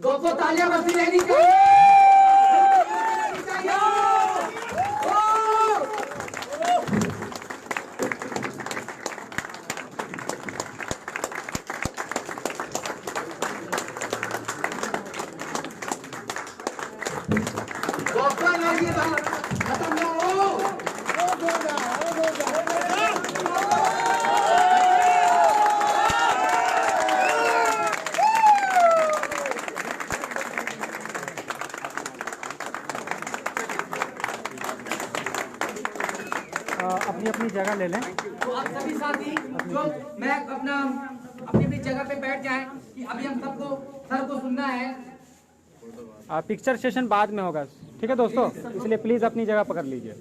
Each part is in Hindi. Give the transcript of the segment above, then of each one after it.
दोस्तों तालियां बस्ती लेनी चाहिए। अपनी अपनी जगह ले लें। तो आप सभी साथी जो मैं अपना अपनी अपनी जगह पे बैठ जाएं कि अभी हम सबको सर को सुनना है। पिक्चर सेशन बाद में होगा, ठीक है दोस्तों, इसलिए प्लीज़ अपनी जगह पकड़ लीजिए।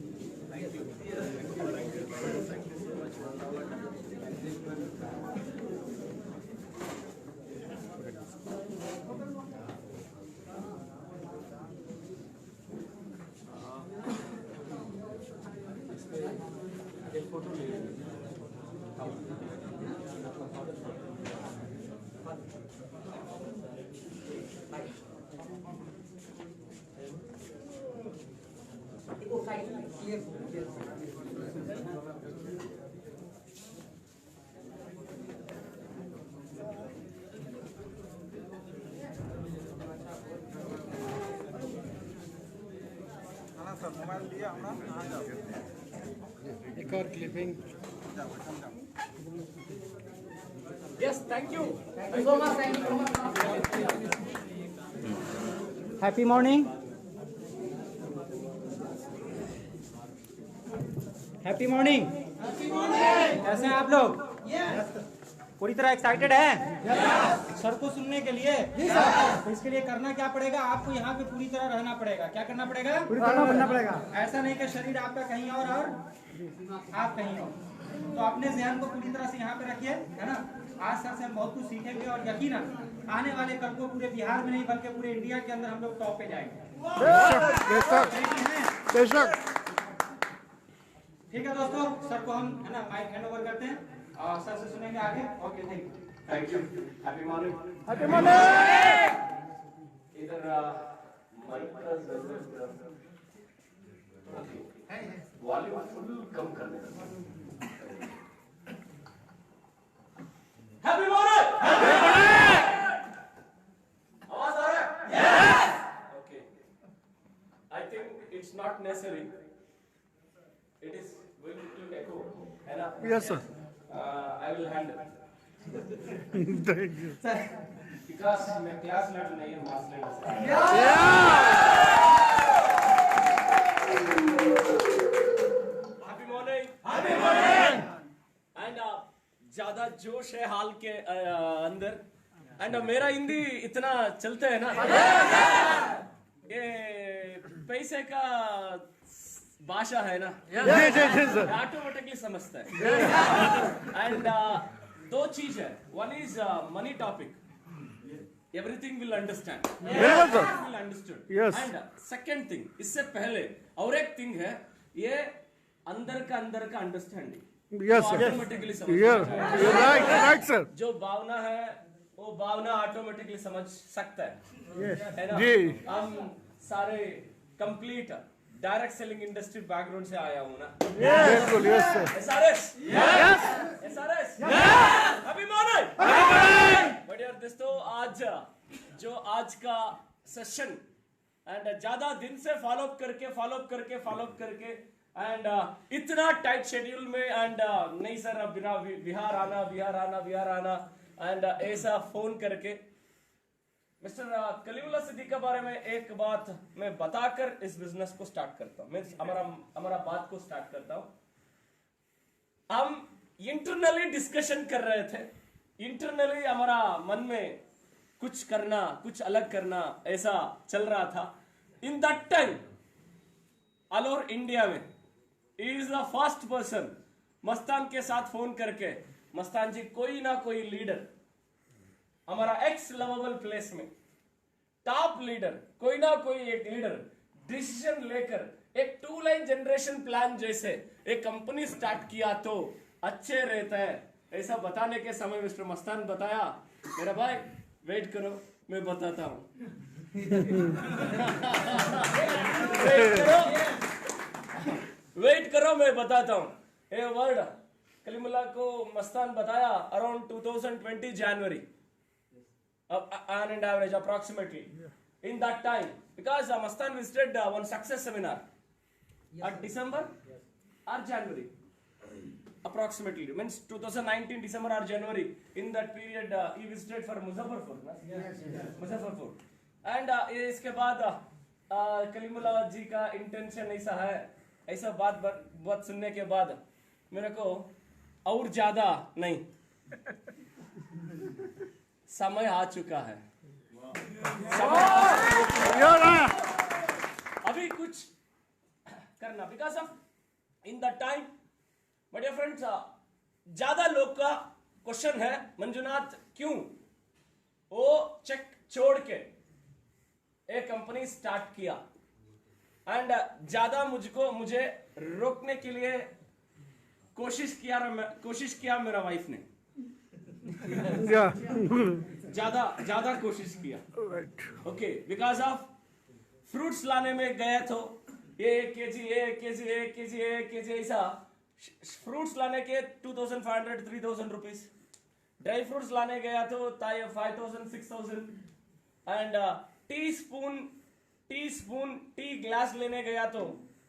मोबाइल दिया एक और clipping. Yes, thank you so much, thank you so much. Happy morning, happy morning. कैसे हैं आप लोग? पूरी तरह एक्साइटेड हैं सर को सुनने के लिए? तो इसके लिए करना क्या पड़ेगा? आपको यहाँ पे पूरी तरह रहना पड़ेगा। क्या करना पड़ेगा? पूरी तरह रहना पड़ेगा। ऐसा नहीं कि शरीर आपका कहीं और आप कहीं और। तो अपने ध्यान को पूरी तरह से यहाँ पे रखिए, है ना। आज सर से हम बहुत कुछ सीखेंगे और यकीनन आने वाले कल को पूरे बिहार में नहीं बल्कि पूरे इंडिया के अंदर हम लोग टॉप पे जाएंगे। ठीक है दोस्तों, सर को हम, है ना, माइक हैंड ओवर करते हैं और सर से सुनेंगे आगे। Okay, thank you. Happy morning. Happy morning. इधर माइक का जरूरत वॉल्यूम फुल कम कर देना। Happy morning. आवाज आ रहा है? Yes. Okay, I think it's not necessary, it is going to echo, है ना? Yes, sir. I will handle. Thank you. Because मैं क्लास लेटर नहीं हूँ, मास letter. Happy morning. Happy morning. And ज़्यादा जोश है हाल के अंदर। And मेरा हिंदी इतना चलता है ना? ये पैसे का भाषा है ना, ऑटोमेटिकली समझता है। एंड दो चीज है, one is money topic, everything will understand, will understood. And second thing, इससे पहले और एक थिंग है, ये अंदर का अंडरस्टैंडिंग, ऑटोमेटिकली राइट सर। जो भावना है वो भावना ऑटोमेटिकली समझ सकता है ना। हम सारे complete direct selling industry background से आया हूँ ना। बिल्कुल, yes sir. SRS, SRS, happy morning. बढ़िया दोस्तों, आज का सेशन एंड ज्यादा दिन से फॉलो अप करके एंड इतना टाइट शेड्यूल में एंड नहीं सर अब बिहार आना एंड ऐसा फोन करके मिस्टर कलीमुल्लाह सिद्दीकी के बारे में एक बात मैं बताकर इस बिजनेस को स्टार्ट करता हूं, मैं हमारा बात को स्टार्ट करता हूं। हम इंटरनली डिस्कशन कर रहे थे, इंटरनली हमारा मन में कुछ करना, कुछ अलग करना ऐसा चल रहा था। In that time all over India में is the first person Mastan के साथ फोन करके, मस्तान जी कोई ना कोई लीडर हमारा एक्स लवेबल प्लेस में टॉप लीडर, कोई ना कोई एक लीडर डिसीजन लेकर एक 2 लाइन जनरेशन प्लान जैसे एक कंपनी स्टार्ट किया तो अच्छे रहता है, ऐसा बताने के समय मिस्टर मस्तान बताया, मेरा भाई वेट करो मैं बताता हूँ वेट करो मैं बताता हूँ ये वर्ड कलीमुल्लाह को मस्तान बताया around 2020 January on an average approximately in that time because Mastan visited one success seminar at December or January approximately means 2019 December or January in that period he visited for Muzaffarpur Muzaffarpur and इसके बाद कलीमुल्लाह जी का इंटेंशन ऐसा है ऐसा बात सुनने के बाद मेरे को और ज्यादा नहीं समय आ चुका है अभी कुछ करना because of in the time my dear friends ज्यादा लोग का क्वेश्चन है मंजुनाथ क्यों वो चेक छोड़ के एक कंपनी स्टार्ट किया एंड ज्यादा मुझे रोकने के लिए कोशिश किया मेरा वाइफ ने ज्यादा कोशिश किया ओके बिकॉज ऑफ फ्रूट्स लाने में गए तो ये 1 केजी ऐसा फ्रूट्स लाने के 2500 3000 रुपीज ड्राई फ्रूट्स लाने गया तो 5000 6000 एंड टी ग्लास लेने गया तो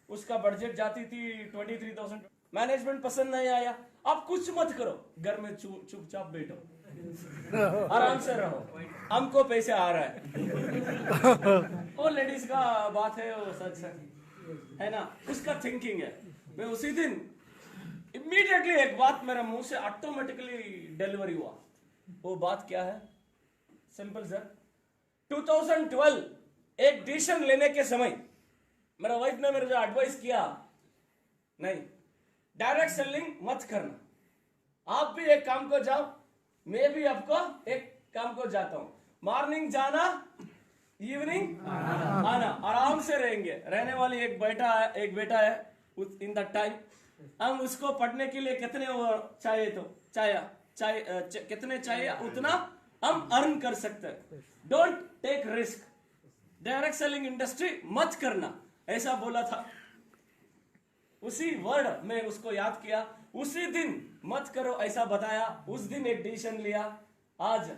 उसका बजट जाती थी 23,000 मैनेजमेंट पसंद नहीं आया आप कुछ मत करो घर में चुपचाप बैठो आराम से रहो हमको पैसे आ रहा है वो लेडीज का बात है वो सच है ना उसका थिंकिंग है मैं उसी दिन इमीडिएटली एक बात मेरे मुंह से ऑटोमेटिकली डिलीवरी हुआ वो बात क्या है सिंपल सर 2012 एक डिसीजन लेने के समय मेरा वाइफ ने मेरे को एडवाइस किया नहीं डायरेक्ट सेलिंग मत करना आप भी एक काम को जाओ मैं भी आपको एक काम को जाता हूं मॉर्निंग जाना इवनिंग आना आराम से रहेंगे रहने वाली एक बेटा है इन द टाइम हम उसको पढ़ने के लिए कितने चाहिए तो कितने चाहिए उतना हम अर्न कर सकते हैं don't take risk direct selling industry मत करना ऐसा बोला था उसी वर्ड में उसको याद किया उसी दिन मत करो ऐसा बताया उस दिन एक डिसीजन लिया आज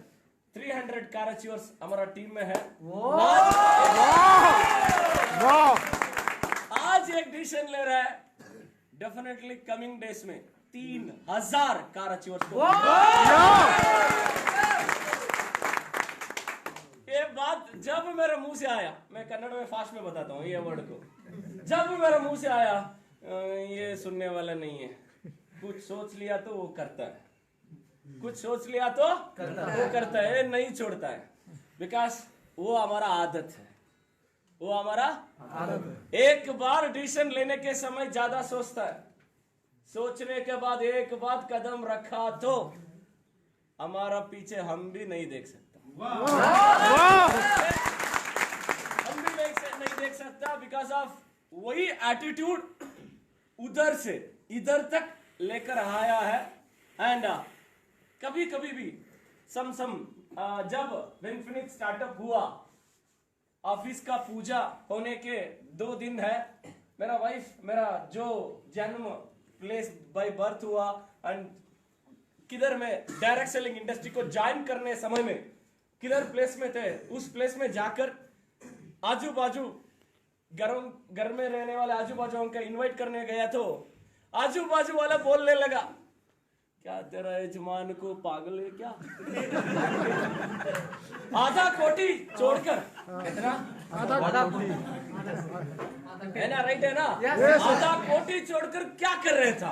300 कार अचीवर्स हमारा टीम में है आज एक डिसीजन ले रहा है डेफिनेटली कमिंग डेज में 3000 कार अचीवर्स को ये बात जब मेरे मुंह से आया मैं कन्नड़ में फास्ट में बताता हूँ ये वर्ड को जब मेरे मुंह से आया ये सुनने वाला नहीं है कुछ सोच लिया तो वो करता है कुछ सोच लिया तो वो करता है नहीं छोड़ता है बिकॉज वो हमारा आदत है वो हमारा एक बार डिसीजन लेने के समय ज्यादा सोचता है सोचने के बाद एक बार कदम रखा तो हमारा पीछे हम भी नहीं देख सकता हम भी नहीं देख सकता बिकॉज ऑफ वही एटीट्यूड उधर से इधर तक लेकर आया है एंड कभी कभी भी जब विनफिनिक्स स्टार्टअप हुआ ऑफिस का पूजा होने के 2 दिन है मेरा वाइफ मेरा जो जन्म प्लेस बाय बर्थ हुआ एंड किधर में डायरेक्ट सेलिंग इंडस्ट्री को ज्वाइन करने समय में किधर प्लेस में थे उस प्लेस में जाकर आजू बाजू घर में रहने वाले आजू बाजू उनका इनवाइट करने गया तो आजू बाजू वाला बोलने लगा क्या तेरा यजमान को पागल है क्या आधा कोटी छोड़कर कितना है ना राइट है ना आधा कोटी छोड़कर क्या कर रहे था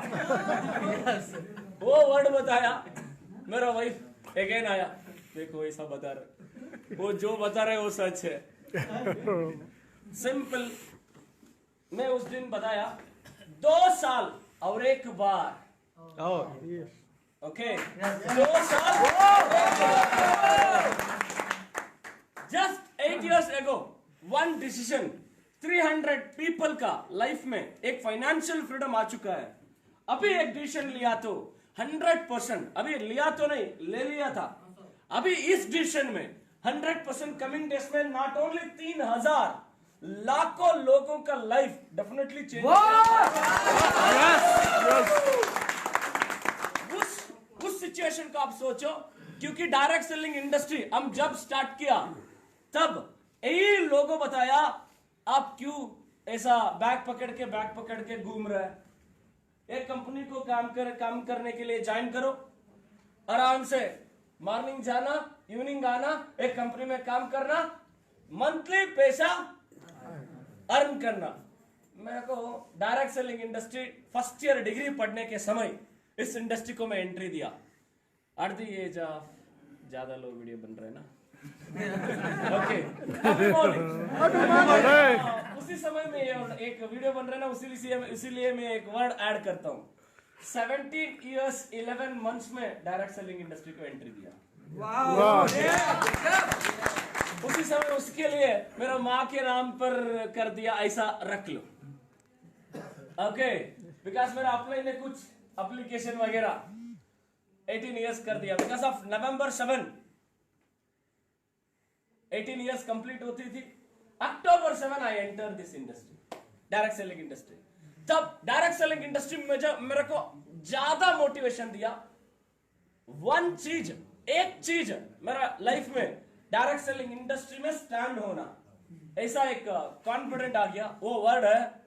वो वर्ड बताया मेरा वाइफ अगेन आया देखो ऐसा बता रहे वो जो बता रहे वो सच है सिंपल मैं उस दिन बताया 2 साल और एक बार ओके 2 साल just 8 years ago one decision 300 people का लाइफ में एक फाइनेंशियल फ्रीडम आ चुका है अभी एक डिसीजन लिया तो 100% अभी लिया तो नहीं ले लिया था अभी इस डिसीजन में 100% कमिंग डेज में नॉट ओनली 3000 लाखों लोगों का लाइफ डेफिनेटली चेंज उस सिचुएशन को आप सोचो, क्योंकि डायरेक्ट सेलिंग इंडस्ट्री हम जब स्टार्ट किया तब यही लोगों बताया आप क्यों ऐसा बैग पकड़ के घूम रहे हैं। एक कंपनी को काम करने के लिए ज्वाइन करो, आराम से मॉर्निंग जाना इवनिंग आना, एक कंपनी में काम करना, मंथली पैसा अर्न करना। मेरे को direct selling industry first year degree पढ़ने के समय इस इंडस्ट्री को मैं एंट्री दिया। एट द एज ऑफ, ज्यादा लोग वीडियो बन रहे हैं ना, ओके उसी समय में एक वीडियो बन रहा है ना, इसीलिए मैं एक वर्ड ऐड करता हूँ। 17 years 11 months में डायरेक्ट सेलिंग इंडस्ट्री को एंट्री दिया। उसी समय उसके लिए मेरा माँ के नाम पर कर दिया, ऐसा रख लो, ओके, बिकॉज मेरा अपने ने कुछ एप्लीकेशन वगैरह 18 years कर दिया। Because of November 7 18 years complete होती थी, October 7 I enter this industry, direct selling industry. तब डायरेक्ट सेलिंग इंडस्ट्री में जब मेरे को ज्यादा मोटिवेशन दिया, एक चीज मेरा लाइफ में डायरेक्ट सेलिंग इंडस्ट्री में स्टैंड होना, ऐसा एक कॉन्फिडेंट आ गया। वो वर्ड है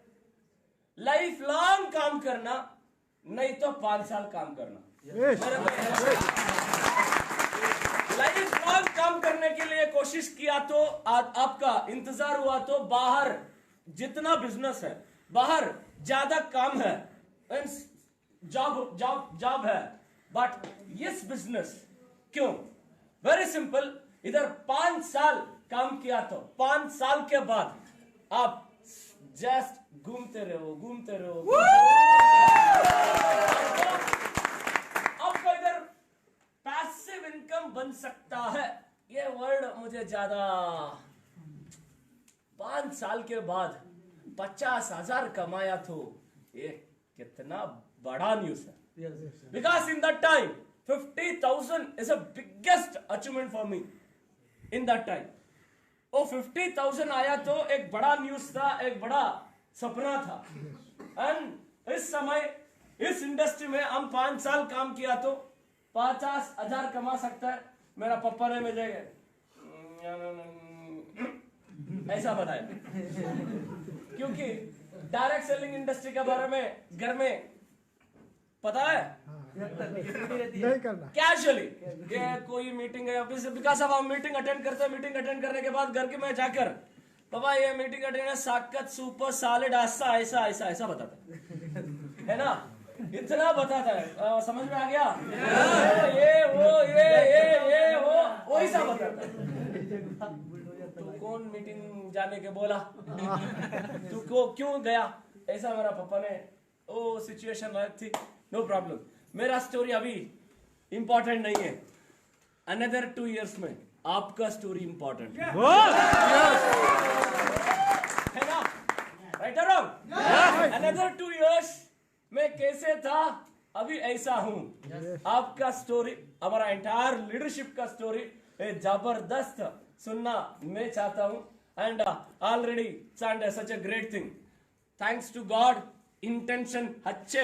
लाइफ लॉन्ग काम करना, नहीं तो 5 साल काम करना। लाइफ लॉन्ग काम करने के लिए कोशिश किया तो आपका इंतजार हुआ तो बाहर जितना बिजनेस है, बाहर ज्यादा काम है, जॉब है, बट यस बिजनेस क्यों? वेरी सिंपल, इधर 5 साल काम किया तो 5 साल के बाद आप जस्ट घूमते रहो आपका इधर पैसिव इनकम बन सकता है। ये वर्ड मुझे ज्यादा 5 साल के बाद 50,000 कमाया तो ये कितना बड़ा न्यूज है। Because in that time 50,000 is a biggest achievement for me in that time। वो 50,000 आया तो एक बड़ा न्यूज था, एक बड़ा सपना था। एंड इस समय इस इंडस्ट्री में हम 5 साल काम किया तो 50,000 कमा सकता है। मेरा पापा ने मुझे ऐसा बताया, क्योंकि डायरेक्ट सेलिंग इंडस्ट्री के बारे में घर में पता है नहीं करना कैजुअली, ये कोई मीटिंग है ऑफिस, बिकॉज अब हम मीटिंग अटेंड करते हैं, मीटिंग अटेंड करने के बाद घर के में जाकर पापा ये मीटिंग अटेंड है, साकत सुपर सैलेड ऐसा ऐसा ऐसा ऐसा बताता है ना, इतना बताता है, समझ में आ गया? ये वो ऐसा बताता है। तू कौन मीटिंग जाने के बोला, तू को क्यों गया, ऐसा मेरा पापा ने वो सिचुएशन थी। नो प्रॉब्लम, मेरा स्टोरी अभी इंपॉर्टेंट नहीं है, अनदर 2 years में आपका स्टोरी इंपॉर्टेंट है ना, राइट और रॉन्ग? अनदर 2 years में कैसे था, अभी ऐसा हूं। आपका स्टोरी, हमारा एंटायर लीडरशिप का स्टोरी जबरदस्त सुनना मैं चाहता हूं। And already such a great thing, thanks to God. Intention अच्छे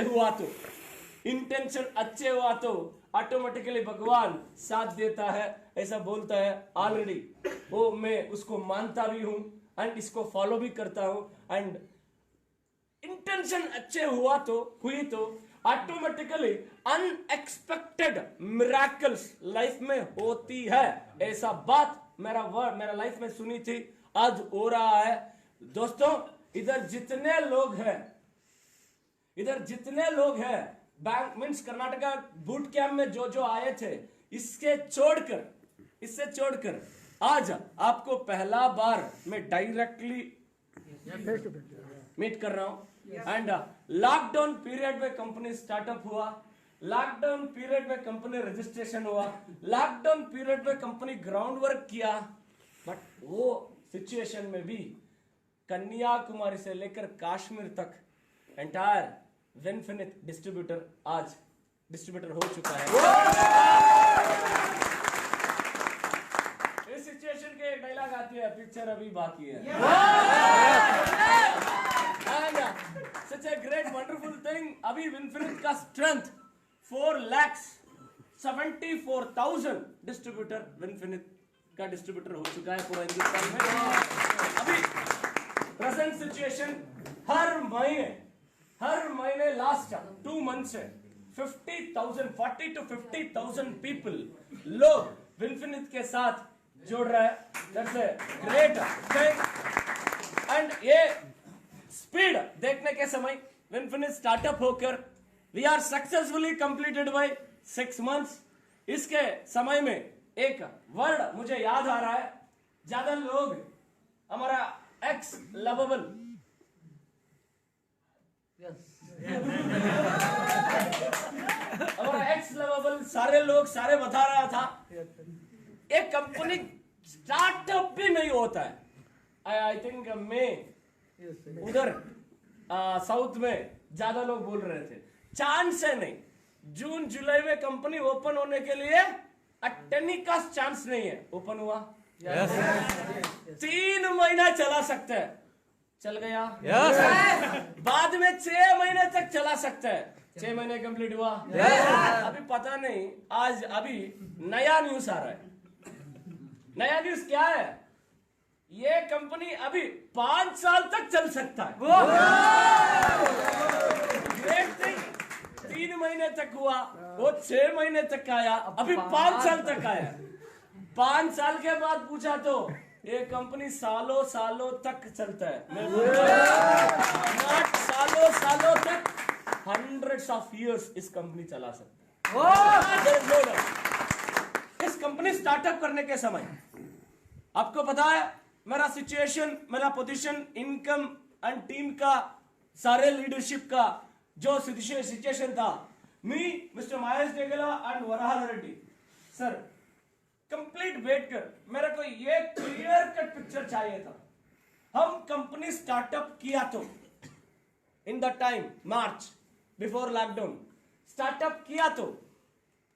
हुआ तो ऑटोमेटिकली भगवान साथ देता है, ऐसा बोलता है ऑलरेडी। वो मैं उसको मानता भी हूं एंड इसको फॉलो भी करता हूं। एंड इंटेंशन अच्छे हुई तो ऑटोमेटिकली अनएक्सपेक्टेड मिरेकल्स लाइफ में होती है। ऐसा बात मेरा लाइफ में सुनी थी, आज हो रहा है। दोस्तों, इधर जितने लोग हैं bank means Karnataka boot camp में जो आए थे, इससे छोड़कर आज आपको पहला बार मैं डायरेक्टली मीट कर रहा हूं। एंड लॉकडाउन पीरियड में कंपनी स्टार्टअप हुआ, लॉकडाउन पीरियड में कंपनी रजिस्ट्रेशन हुआ, लॉकडाउन पीरियड में कंपनी ग्राउंड वर्क किया। बट वो सिचुएशन में भी कन्याकुमारी से लेकर कश्मीर तक एंटायर विनफिनिट डिस्ट्रीब्यूटर आज डिस्ट्रीब्यूटर हो चुका है। इस बाकी है, पिक्चर अभी बाकी है। And such a great wonderful thing, अभी विनफिनिट का स्ट्रेंथ 4,74,000 डिस्ट्रीब्यूटर विनफिनिट का डिस्ट्रीब्यूटर हो चुका है पूरा हिंदुस्तान में। अभी प्रेजेंट सिचुएशन हर महीने लास्ट 2 मंथ से 40 to 50,000 पीपल लोग विनफिनिट के साथ जुड़ रहे हैं। That's a great thing. And ये स्पीड देखने के समय विनफिनिट स्टार्टअप होकर we are successfully completed by 6 months. इसके समय में एक वर्ड मुझे याद आ रहा है, ज्यादा लोग हमारा एक्स लवेबल सारे लोग सारे बता रहा था, एक कंपनी स्टार्टअप भी नहीं होता है। आई थिंक मैं उधर साउथ में ज्यादा लोग बोल रहे थे, चांस है नहीं। जून जुलाई में कंपनी ओपन होने के लिए अटनी का चांस नहीं है। ओपन हुआ, 3 महीना चला सकता है, चल गया। बाद में 6 महीने तक चला सकता है, 6 महीने कंप्लीट हुआ। अभी पता नहीं, आज अभी नया न्यूज आ रहा है। नया न्यूज क्या है? ये कंपनी अभी 5 साल तक चल सकता है। 3 महीने तक हुआ, वो 6 महीने तक आया, अभी 5 साल तक आया। 5 साल के बाद पूछा तो ये कंपनी सालों सालों तक चलता है। मैं सालों तक, hundreds of years इस कंपनी चला सकता है। इस कंपनी स्टार्टअप करने के समय आपको पता है मेरा सिचुएशन, मेरा पोजीशन, इनकम एंड टीम का, सारे लीडरशिप का जो सिचुएशन था। Me mister Mahesh Degala and Varahal Reddy sir complete बैठकर मेरे को ये क्लियर कट पिक्चर चाहिए था। हम कंपनी स्टार्टअप किया तो इन the time March before lockdown startup किया तो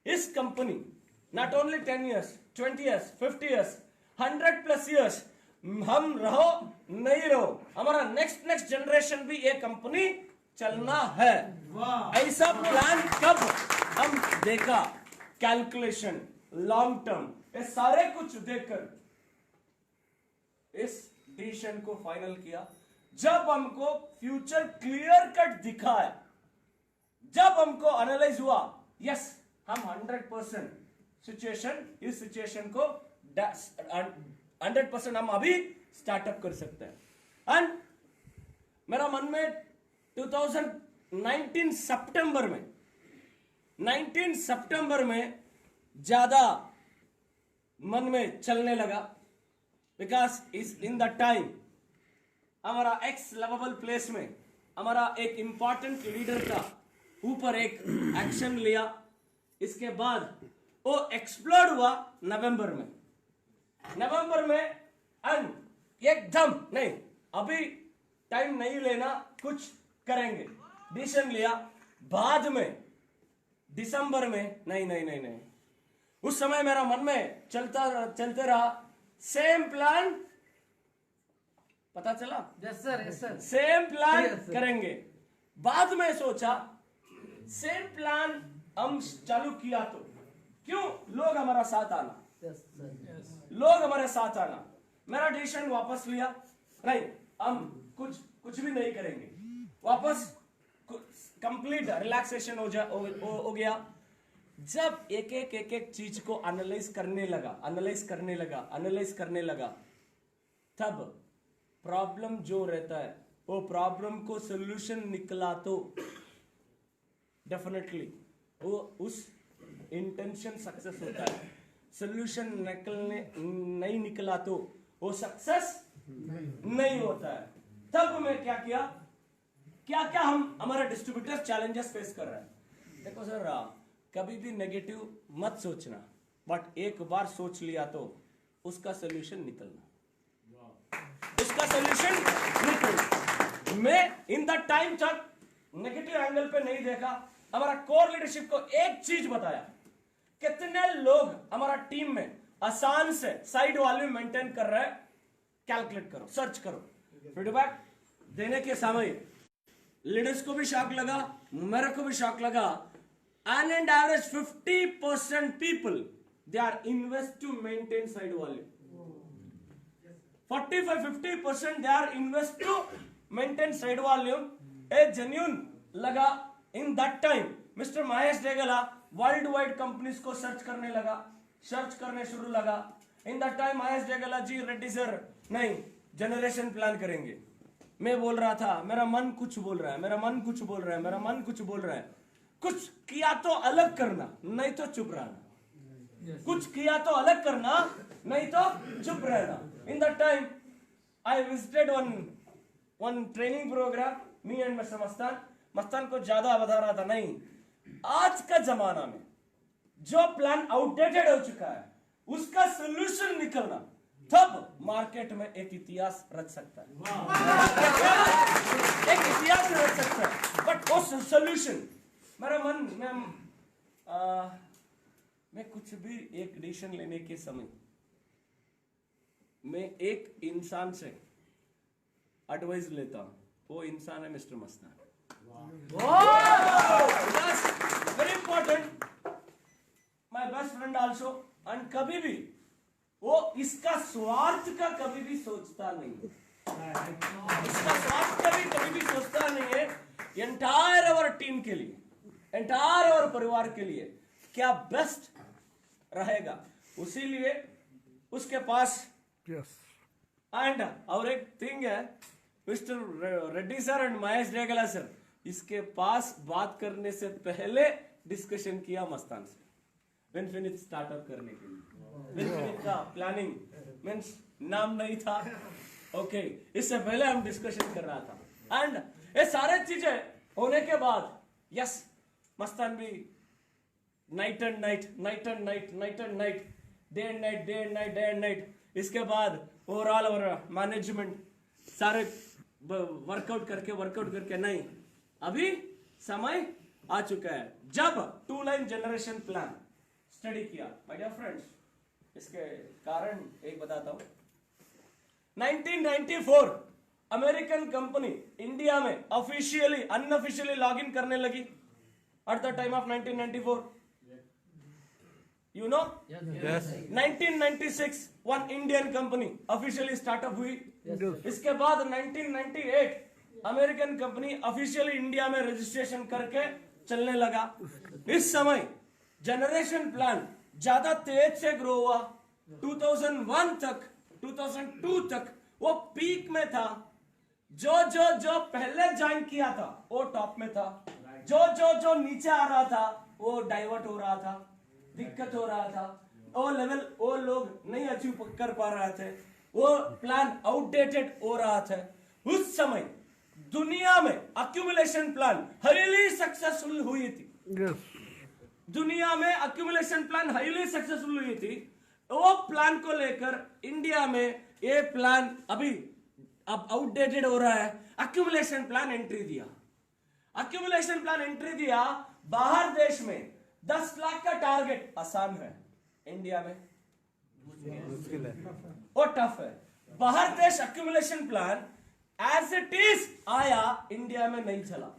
इस company not only 10 years, 20 years, 50 years, 100+ years हम रहो नहीं रहो, हमारा नेक्स्ट जनरेशन भी ये कंपनी चलना है। ऐसा प्लान कब हम देखा, कैलकुलेशन, लॉन्ग टर्म, ये सारे कुछ देखकर इस डिसीजन को फाइनल किया। जब हमको फ्यूचर क्लियर कट दिखा है, जब हमको एनालाइज हुआ, यस हम 100% सिचुएशन, इस सिचुएशन को 100% हम अभी स्टार्टअप कर सकते हैं। एंड मेरा मन में 2019 सितंबर में ज्यादा मन में चलने लगा, because is in the time हमारा एक्स लवेबल प्लेस में हमारा एक इंपॉर्टेंट लीडर का ऊपर एक एक्शन लिया। इसके बाद वो एक्सप्लोड हुआ नवंबर में एंड एकदम नहीं, अभी टाइम नहीं लेना, कुछ करेंगे, डिसीजन लिया। बाद में दिसंबर में नहीं, उस समय मेरा मन में चलते रहा सेम प्लान, पता चला यस सर सेम प्लान करेंगे। बाद में सोचा सेम प्लान हम चालू किया तो क्यों लोग हमारा साथ आना, मेरा डिसीजन वापस लिया, नहीं हम कुछ भी नहीं करेंगे, वापस कंप्लीट रिलैक्सेशन हो गया। जब एक चीज को एनालाइज करने लगा, तब प्रॉब्लम जो रहता है वो प्रॉब्लम को सोल्यूशन निकला तो डेफिनेटली वो उस इंटेंशन सक्सेस होता है। सोल्यूशन नहीं निकला तो वो सक्सेस नहीं होता है। तब मैं क्या हम हमारा डिस्ट्रीब्यूटर चैलेंजेस फेस कर रहे हैं। देखो सर, कभी भी नेगेटिव मत सोचना, बट एक बार सोच लिया तो उसका सोल्यूशन निकलना। मैं इन द टाइम तक नेगेटिव एंगल पे नहीं देखा। हमारा कोर लीडरशिप को एक चीज बताया, कितने लोग हमारा टीम में आसान से साइड वॉल्यूम मेंटेन कर रहे हैं, कैलकुलेट करो, सर्च करो। फीडबैक देने के समय लीडर्स को भी शॉक लगा, मेरे को भी शॉक लगा। And average 50% people they are invest to maintain side volume. 45-50% they are invest to maintain side volume. A genuine लगा in that time. Mr. Mahesh Degala world wide companies को सर्च करने लगा, सर्च करने शुरू लगा। In that time Mahesh Degala ji, Reddy sir नहीं जनरेशन प्लान करेंगे। मैं बोल रहा था मेरा मन कुछ बोल रहा है, मेरा मन कुछ बोल रहा है, मेरा मन कुछ बोल रहा है। कुछ किया तो अलग करना, नहीं तो चुप रहना। कुछ किया तो अलग करना, नहीं तो चुप रहना। In that time, I visited one training program. Me and Mr. Mastan, Mastan को ज्यादा बता रहा था नहीं, आज का जमाना में जो प्लान आउटडेटेड हो चुका है उसका सोल्यूशन निकलना, तब मार्केट में एक इतिहास रच सकता है। एक इतिहास रच सकता है। बट वो सोल्यूशन मेरा मन मैं कुछ भी एक डिसीजन लेने के समय मैं एक इंसान से एडवाइस लेता हूं, वो इंसान है mister Mastan. Very important, my best friend also. And कभी भी वो इसका स्वार्थ का कभी भी सोचता नहीं है, इसका स्वार्थ का भी कभी भी सोचता नहीं है। एंटायर अवर टीम के लिए, एंटायर अवर परिवार के लिए क्या बेस्ट रहेगा, उसीलिए उसके पास Yes. एंड और एक थिंग है, mister Reddy sir and Mahesh Degla sir इसके पास बात करने से पहले डिस्कशन किया मस्तान से विनफिनिट स्टार्टअप करने के लिए। विनफिनिट का प्लानिंग मींस नाम नहीं था, ओके, इससे पहले हम डिस्कशन कर रहा था। एंड ये सारे चीजें होने के बाद यस मस्तान भी night and night, night and night, night and night, day and night, day and night, day and night. इसके बाद ओवरऑल और मैनेजमेंट सारे वर्कआउट करके नहीं, अभी समय आ चुका है जब 2 लाइन जनरेशन प्लान स्टडी किया। माय डियर फ्रेंड्स, इसके कारण एक बताता हूं। 1994 अमेरिकन कंपनी इंडिया में ऑफिशियली अनऑफिशियली लॉग इन करने लगी। At the time of 1994 you know, Yes. 1996 one Indian company officially startup हुई। इसके बाद 1998 अमेरिकन कंपनी ऑफिशियली इंडिया में रजिस्ट्रेशन करके चलने लगा। इस समय जनरेशन प्लान ज्यादा तेज से ग्रो हुआ। 2001 तक, 2002 तक वो पीक में था। जो पहले ज्वाइन किया था वो टॉप में था, जो नीचे आ रहा था वो डाइवर्ट हो रहा था, दिक्कत हो रहा था, वो लेवल वो लोग नहीं अचीव कर पा रहे थे, वो प्लान आउटडेटेड हो रहा था। उस समय दुनिया में अक्यूमुलेशन प्लान हाईली सक्सेसफुल हुई थी। Yes. दुनिया में अक्यूमुलेशन प्लान हाईली सक्सेसफुल हुई थी। वो प्लान को लेकर इंडिया में ये प्लान अभी अब आउटडेटेड हो रहा है। अक्यूमुलेशन प्लान एंट्री दिया, अक्यूमुलेशन प्लान एंट्री दिया। बाहर देश में 10 लाख का टारगेट आसान है, इंडिया में मुश्किल है, वो टफ है। बाहर देश accumulation plan as it is आया, इंडिया में नहीं चला।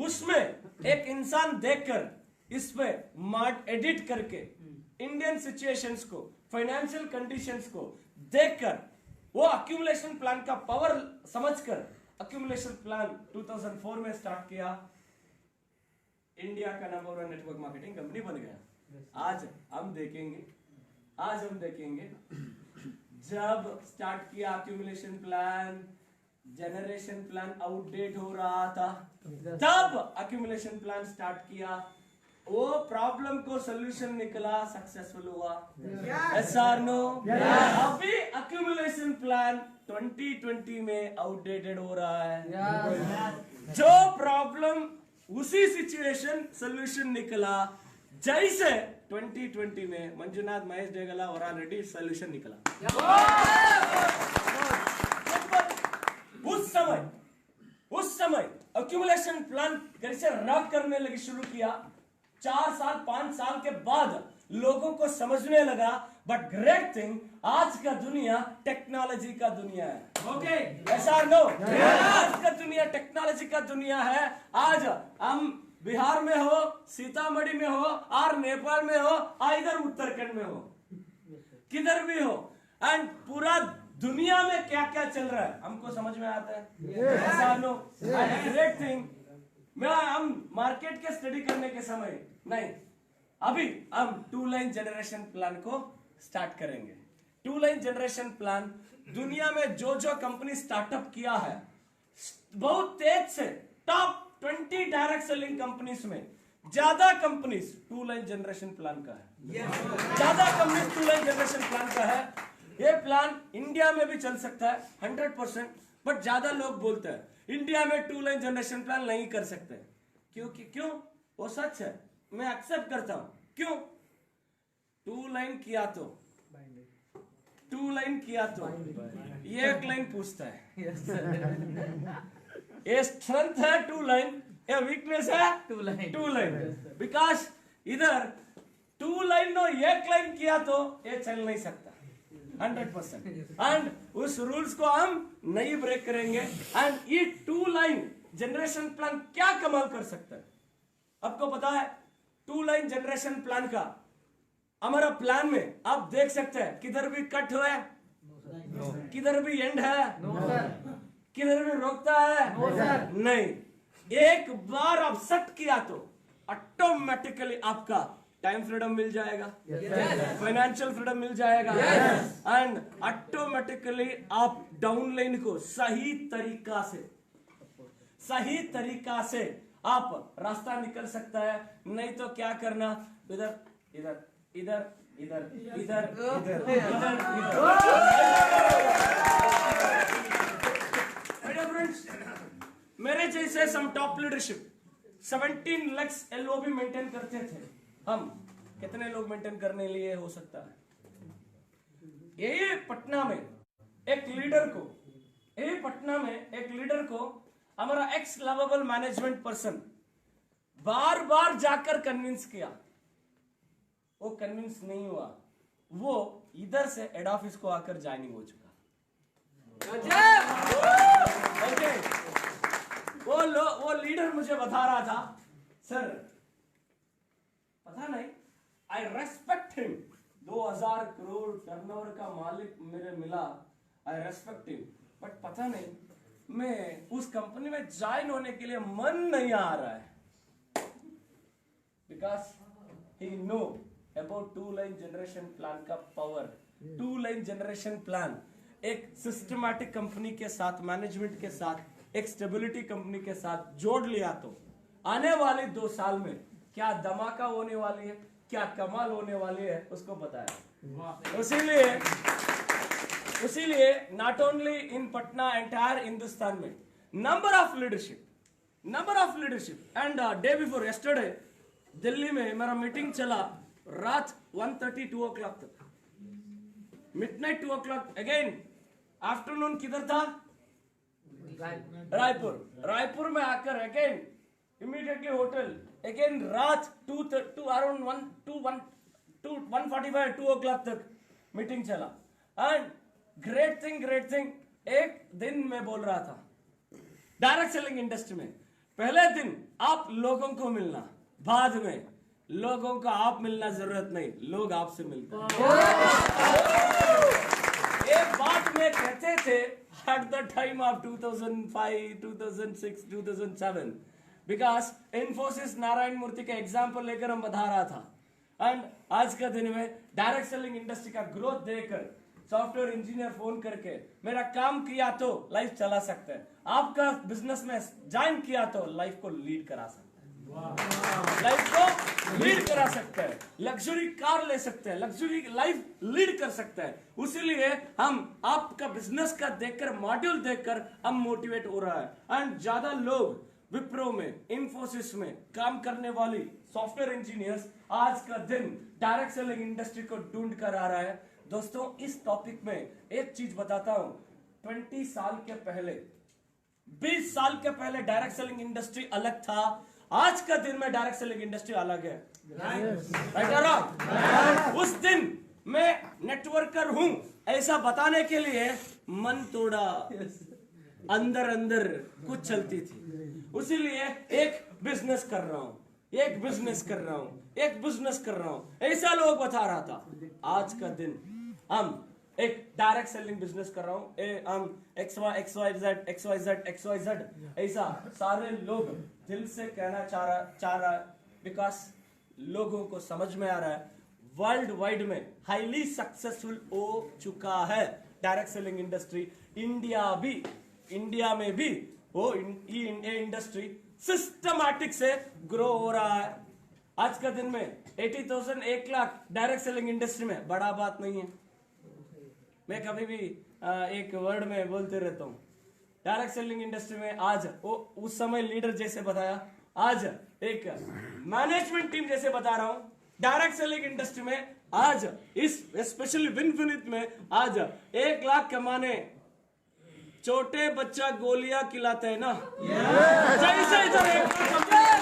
उसमें एक इंसान देखकर इस पे मार्ट एडिट करके इंडियन सिचुएशंस को, फाइनेंशियल कंडीशंस को देखकर वो अक्यूमुलेशन प्लान का पावर समझकर अक्यूमुलेशन प्लान 2004 में स्टार्ट किया। इंडिया का नंबर 1 नेटवर्क मार्केटिंग कंपनी बन गया। आज हम देखेंगे जब स्टार्ट किया accumulation plan, generation plan outdate हो रहा था, तब अक्यूमुलेशन प्लान स्टार्ट किया, वो प्रॉब्लम को सॉल्यूशन निकला, सक्सेसफुल हुआ। यस और नो? अभी अक्यूमुलेशन प्लान 2020 में आउटडेटेड हो रहा है। जो प्रॉब्लम उसी सिचुएशन सॉल्यूशन निकला, जैसे 2020 में मंजुनाथ, महेश डेगला और ऑलरेडी सॉल्यूशन निकला। उस समय अक्यूमुलेशन प्लान कैसे रख करने लगी शुरू किया। 4 साल 5 साल के बाद लोगों को समझने लगा। बट ग्रेट थिंग, आज का दुनिया टेक्नोलॉजी का दुनिया है। ओके ऐसा नो, आज का दुनिया टेक्नोलॉजी का दुनिया है। आज हम बिहार में हो, सीतामढ़ी में हो, और नेपाल में हो, इधर उत्तराखंड में हो, किधर भी हो, एंड पूरा दुनिया में क्या क्या चल रहा है हमको समझ में आता है। ऐसा नो, ग्रेट थिंग। हम मार्केट के स्टडी करने के समय नहीं, अभी हम 2 लाइन जनरेशन प्लान को स्टार्ट करेंगे। 2 लाइन जनरेशन प्लान दुनिया में जो जो कंपनी स्टार्टअप किया है, बहुत तेज से टॉप 20 डायरेक्ट सेलिंग कंपनीज में ज्यादा कंपनीज 2 लाइन जनरेशन प्लान का है। ज्यादा कंपनीज 2 लाइन जनरेशन प्लान का है। ये प्लान इंडिया में भी चल सकता है 100%, बट ज्यादा लोग बोलते हैं इंडिया में 2 लाइन जनरेशन प्लान नहीं कर सकते। क्यों? वो सच है, मैं एक्सेप्ट करता हूं। क्यों? 2 लाइन किया तो 2 लाइन किया तो ये 1 लाइन पूछता है। ये स्ट्रेंथ है 2 लाइन, ये वीकनेस है 2 लाइन। बिकॉज इधर 2 लाइन नो 1 लाइन किया तो ये चल नहीं सकता 100%। एंड उस रूल्स को हम नहीं ब्रेक करेंगे। एंड ये 2 लाइन जनरेशन प्लान क्या कमाल कर सकता है आपको पता है? 2 लाइन जनरेशन प्लान का हमारा प्लान में आप देख सकते हैं, किधर भी कट हुआ है, किधर भी एंड है, किधर भी रोकता है नहीं। एक बार आप सेट किया तो ऑटोमेटिकली आपका टाइम फ्रीडम मिल जाएगा, फाइनेंशियल फ्रीडम मिल जाएगा, एंड ऑटोमेटिकली आप डाउन लाइन को सही तरीका से आप रास्ता निकल सकता है। नहीं तो क्या करना, इधर इधर इधर इधर इधर इधर फ्रेंड्स, मेरे जैसे some top leadership 17 lakhs LOB maintain करते थे। हम कितने लोग मेंटेन करने लिए हो सकता है? यही पटना में एक लीडर को हमारा एक्स लवेबल मैनेजमेंट पर्सन बार बार जाकर कन्विंस किया, वो कन्विंस नहीं हुआ, वो इधर से हेड ऑफिस को आकर ज्वाइनिंग हो चुका। ओके, वो लीडर मुझे बता रहा था, सर पता नहीं, आई रेस्पेक्ट हिम, 2000 करोड़ टर्नओवर का मालिक मेरे मिला, आई रेस्पेक्ट हिम, बट पता नहीं मैं उस कंपनी में ज्वाइन होने के लिए मन नहीं आ रहा है। Because he know about 2 line generation plan का पावर। 2 लाइन जनरेशन प्लान एक सिस्टमैटिक कंपनी के साथ, मैनेजमेंट के साथ, एक स्टेबिलिटी कंपनी के साथ जोड़ लिया तो आने वाले 2 साल में क्या धमाका होने वाली है, क्या कमाल होने वाली है, उसको पता है। इसीलिए not only in Patna, entire Hindustan में number of leadership and day before yesterday Delhi में मेरा मीटिंग चला रात 1:30 2 o'clock तक, मिडनाइट 2 o'clock अगेन। आफ्टरनून किधर था? रायपुर में आकर अगेन इमीडिएटली होटल, अगेन रात 1:45 2 o'clock तक मीटिंग चला। एंड ग्रेट थिंग, एक दिन मैं बोल रहा था डायरेक्ट सेलिंग इंडस्ट्री में पहले दिन आप लोगों को मिलना, बाद में लोगों को आप मिलना जरूरत नहीं, लोग आपसे मिलते हैं। एक बात में कहते थे at the time of 2005, 2006, 2007, because Infosys Narayan मूर्ति का एग्जाम्पल लेकर हम बता रहा था। एंड आज का दिन में डायरेक्ट सेलिंग इंडस्ट्री का ग्रोथ देखकर सॉफ्टवेयर इंजीनियर फोन करके मेरा काम किया तो लाइफ चला सकता है, आपका बिजनेस में ज्वाइन किया तो लाइफ को लीड करा सकता है, लग्जरी कार ले सकते हैं, लग्जरी लाइफ लीड कर सकता है। उसीलिए हम आपका बिजनेस का देखकर, मॉड्यूल देखकर हम मोटिवेट हो रहा है। एंड ज्यादा लोग विप्रो में, इन्फोसिस में काम करने वाली सॉफ्टवेयर इंजीनियर्स आज का दिन डायरेक्ट सेलिंग इंडस्ट्री को ढूंढ कर आ रहा है। दोस्तों, इस टॉपिक में एक चीज बताता हूं, 20 साल के पहले, 20 साल के पहले डायरेक्ट सेलिंग इंडस्ट्री अलग था, आज का दिन में डायरेक्ट सेलिंग इंडस्ट्री अलग है। राइट और रॉन्ग? उस दिन मैं नेटवर्कर हूं ऐसा बताने के लिए मन थोड़ा अंदर अंदर कुछ चलती थी, उसीलिए एक बिजनेस कर रहा हूं, एक बिजनेस कर रहा हूं, एक बिजनेस कर रहा हूं, ऐसा लोग बता रहा था। आज का दिन हम एक डायरेक्ट सेलिंग बिजनेस कर रहा हूं, हम XYZ ऐसा सारे लोग दिल से कहना चाह रहा है, बिकॉज लोगों को समझ में आ रहा है वर्ल्ड वाइड में हाईली सक्सेसफुल हो चुका है डायरेक्ट सेलिंग इंडस्ट्री। इंडिया में भी वो ये इंडस्ट्री सिस्टमैटिक से ग्रो हो रहा है। आज का दिन में 80,000 1 लाख डायरेक्ट सेलिंग इंडस्ट्री में बड़ा बात नहीं है। मैं कभी भी एक वर्ड में बोलते रहता हूँ, डायरेक्ट सेलिंग इंडस्ट्री में आज वो उस समय लीडर जैसे बताया, आज एक मैनेजमेंट टीम जैसे बता रहा हूँ। डायरेक्ट सेलिंग इंडस्ट्री में आज इस स्पेशली विनफिनिट में आज 1 लाख कमाने छोटे बच्चा गोलियां खिलाते हैं ना, जैसे इधर 1 लाख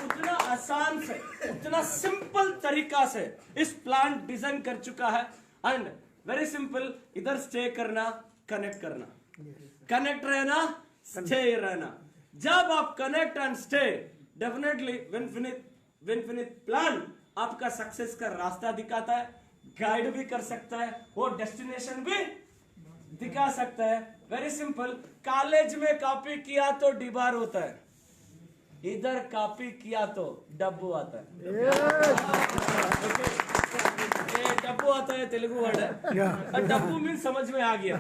उतना आसान से, उतना सिंपल तरीका से इस प्लान डिजाइन कर चुका है। एंड वेरी सिंपल, इधर स्टे करना, कनेक्ट करना, कनेक्ट रहना, स्टे रहना। जब आप connect and stay, definitely Winfinite plan आपका सक्सेस का रास्ता दिखाता है, गाइड भी कर सकता है, वो डेस्टिनेशन भी दिखा सकता है। वेरी सिंपल, कॉलेज में कॉपी किया तो डिबार होता है, इधर कॉपी किया तो डब्बू आता है। ये डब्बू आता है, तेलुगु वर्ड है, डब्बू मीन समझ में आ गया।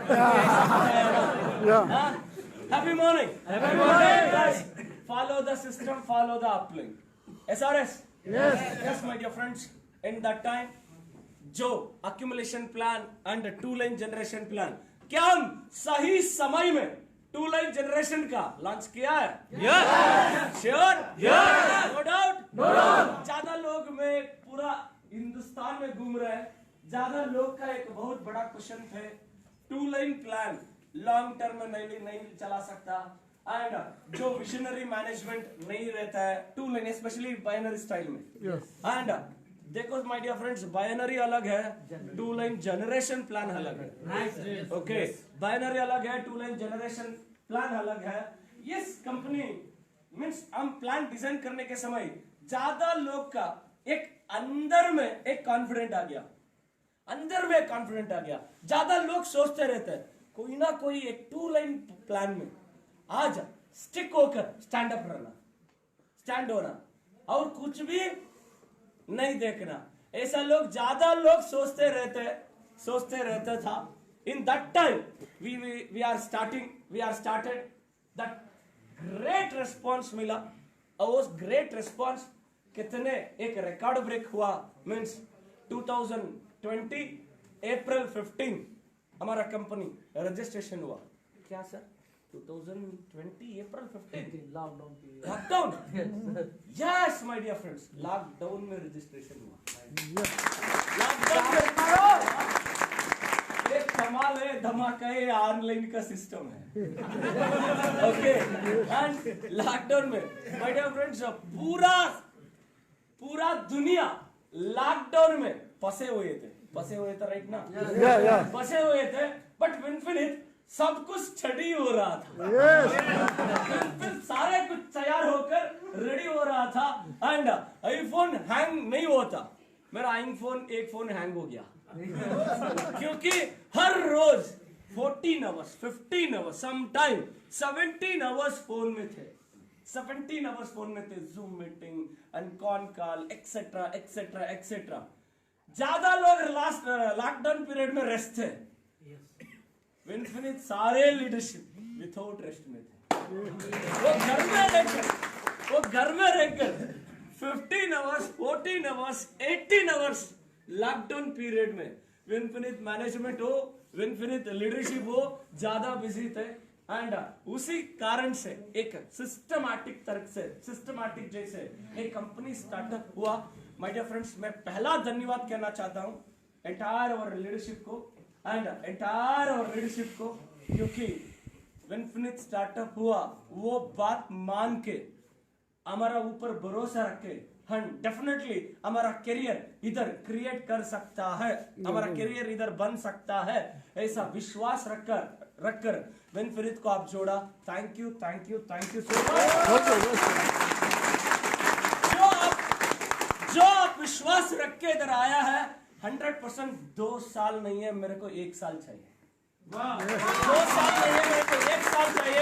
Happy morning, follow the system, follow the uplink. SRS? Yes, my dear friends. In that time, जो accumulation plan and two line generation plan, क्या हम सही समय में टू लाइन जनरेशन का लॉन्च किया है? Yes. Sure? Yes. No doubt? No doubt. ज्यादा लोग में पूरा हिंदुस्तान में घूम रहे हैं, ज्यादा लोग का एक बहुत बड़ा क्वेश्चन है, two line plan long term में नहीं चला सकता, एंड जो विजनरी मैनेजमेंट नहीं रहता है two line specially binary style में। एंड देखो माय डियर फ्रेंड्स, बाइनरी अलग है, टू लाइन जनरेशन प्लान अलग है। ओके, बाइनरी अलग है, टू लाइन जनरेशन प्लान अलग है। यस, कंपनी मींस हम प्लान डिजाइन करने के समय ज्यादा लोग का एक अंदर में एक कॉन्फिडेंट आ गया, अंदर में कॉन्फिडेंट आ गया। ज्यादा लोग सोचते रहते हैं कोई ना कोई एक टू लाइन प्लान में आज स्टिक होकर स्टैंड अप रहना, स्टैंड होना और कुछ भी नहीं देखना, ऐसा लोग ज्यादा लोग सोचते रहते था। In that time we are started that great response मिला, और उस ग्रेट रिस्पॉन्स कितने एक रिकॉर्ड ब्रेक हुआ। मीन्स 2020 अप्रैल 15 हमारा कंपनी रजिस्ट्रेशन हुआ। क्या सर? 2020 अप्रैल 15 lockdown. Yes my dear friends, lockdown में रजिस्ट्रेशन हुआ। लॉकडाउन एक कमाल है, धमाका है, ऑनलाइन का सिस्टम है। ओके, एंड लॉकडाउन में माय डियर फ्रेंड्स पूरा दुनिया लॉकडाउन में फंसे हुए थे राइट ना? फंसे हुए थे, बट विनफिनिट सब कुछ स्टडी हो रहा था। सारे कुछ तैयार होकर रेडी हो रहा था, एंड आईफोन हैंग नहीं होता। मेरा आईफोन एक फोन हैंग हो गया क्योंकि हर रोज 14 hours 15 hours sometime 17 hours phone में थे, 17 आवर्स फोन में थे, zoom meeting and con call etcetera etcetera etcetera. ज्यादा लोग लास्ट लॉकडाउन पीरियड में रेस्ट थे, विनफिनिट सारे लीडरशिप विदाउट रेस्ट में थे। वो घर में रहकर 15 hours 14 hours 18 hours lockdown period में विनफिनिट मैनेजमेंट हो, विनफिनिट लीडरशिप हो, ज्यादा बिजी थे। एंड उसी कारण से एक सिस्टमैटिक जैसे एक कंपनी स्टार्टअप हुआ। माय डियर फ्रेंड्स, मैं पहला धन्यवाद कहना चाहता हूं एंटायर और लीडरशिप को, क्योंकि विनफिनिट स्टार्टअप हुआ वो बात मान के हमारा ऊपर भरोसा रखे, हम डेफिनेटली हमारा करियर इधर क्रिएट कर सकता है, हमारा करियर इधर बन सकता है, ऐसा विश्वास रखकर विनफ्रीद को आप जोड़ा। Thank you so much. जो आप विश्वास रख के इधर आया है, 100% 2 साल नहीं है, मेरे को 1 साल चाहिए। 2 साल नहीं है, मेरे को 1 साल चाहिए।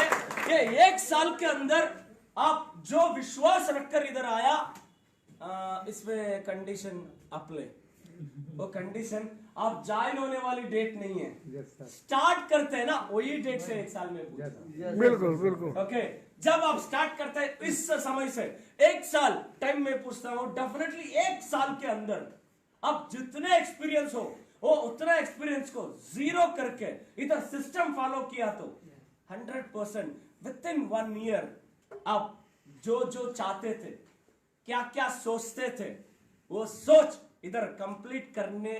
ये 1 साल के अंदर आप जो विश्वास रखकर इधर आया, इसमें कंडीशन अप्लाई। वो कंडीशन आप ज्वाइन होने वाली डेट नहीं है, स्टार्ट करते हैं ना वही डेट से 1 साल में पूछना। बिल्कुल ओके, जब आप स्टार्ट करते हैं इस समय से 1 साल टाइम में पूछता हूं, डेफिनेटली 1 साल के अंदर आप जितने एक्सपीरियंस हो वो उतना एक्सपीरियंस को 0 करके इधर सिस्टम फॉलो किया तो 100% विद इन 1 ईयर आप जो चाहते थे, क्या क्या सोचते थे, वो सोच इधर कंप्लीट करने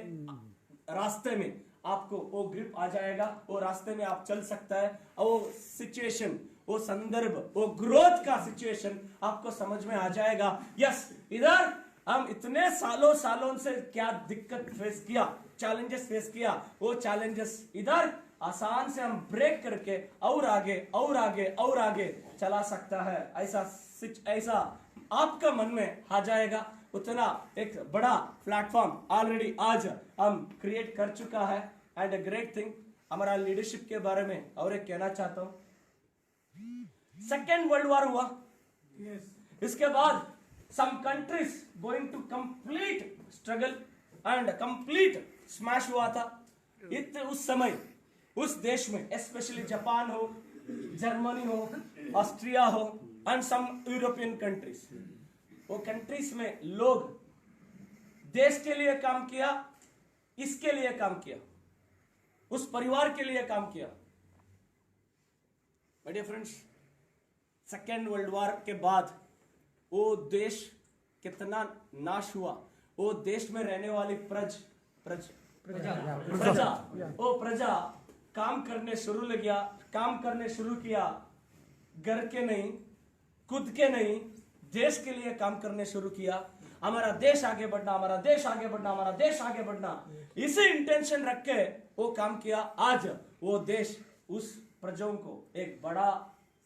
रास्ते में आपको वो ग्रिप आ जाएगा, वो रास्ते में आप चल सकता है, और वो सिचुएशन, वो संदर्भ, वो ग्रोथ का सिचुएशन आपको समझ में आ जाएगा। यस, इधर हम इतने सालों से क्या दिक्कत फेस किया, चैलेंजेस फेस किया, वो चैलेंजेस इधर आसान से हम ब्रेक करके और आगे चला सकता है। ऐसा आपका मन में आ जाएगा, उतना एक बड़ा प्लेटफॉर्म ऑलरेडी आज हम क्रिएट कर चुका है। एंड अ ग्रेट थिंग, हमारा लीडरशिप के बारे में और एक कहना चाहता हूं। 2nd वर्ल्ड वॉर हुआ, इसके बाद some countries going to complete struggle and complete smash हुआ था। उस समय उस देश में स्पेशली जापान हो, जर्मनी हो, ऑस्ट्रिया हो एंड सम यूरोपियन कंट्रीज, वो कंट्रीज में लोग देश के लिए काम किया, इसके लिए काम किया, उस परिवार के लिए काम किया। My dear friends, 2nd world war के बाद वो देश कितना नाश हुआ, वो देश में रहने वाली प्रजा काम करने शुरू किया, घर के नहीं, खुद के नहीं, देश के लिए काम करने शुरू किया। हमारा देश आगे बढ़ना, इसी इंटेंशन रख के वो काम किया। आज वो देश उस प्रजाओं को एक बड़ा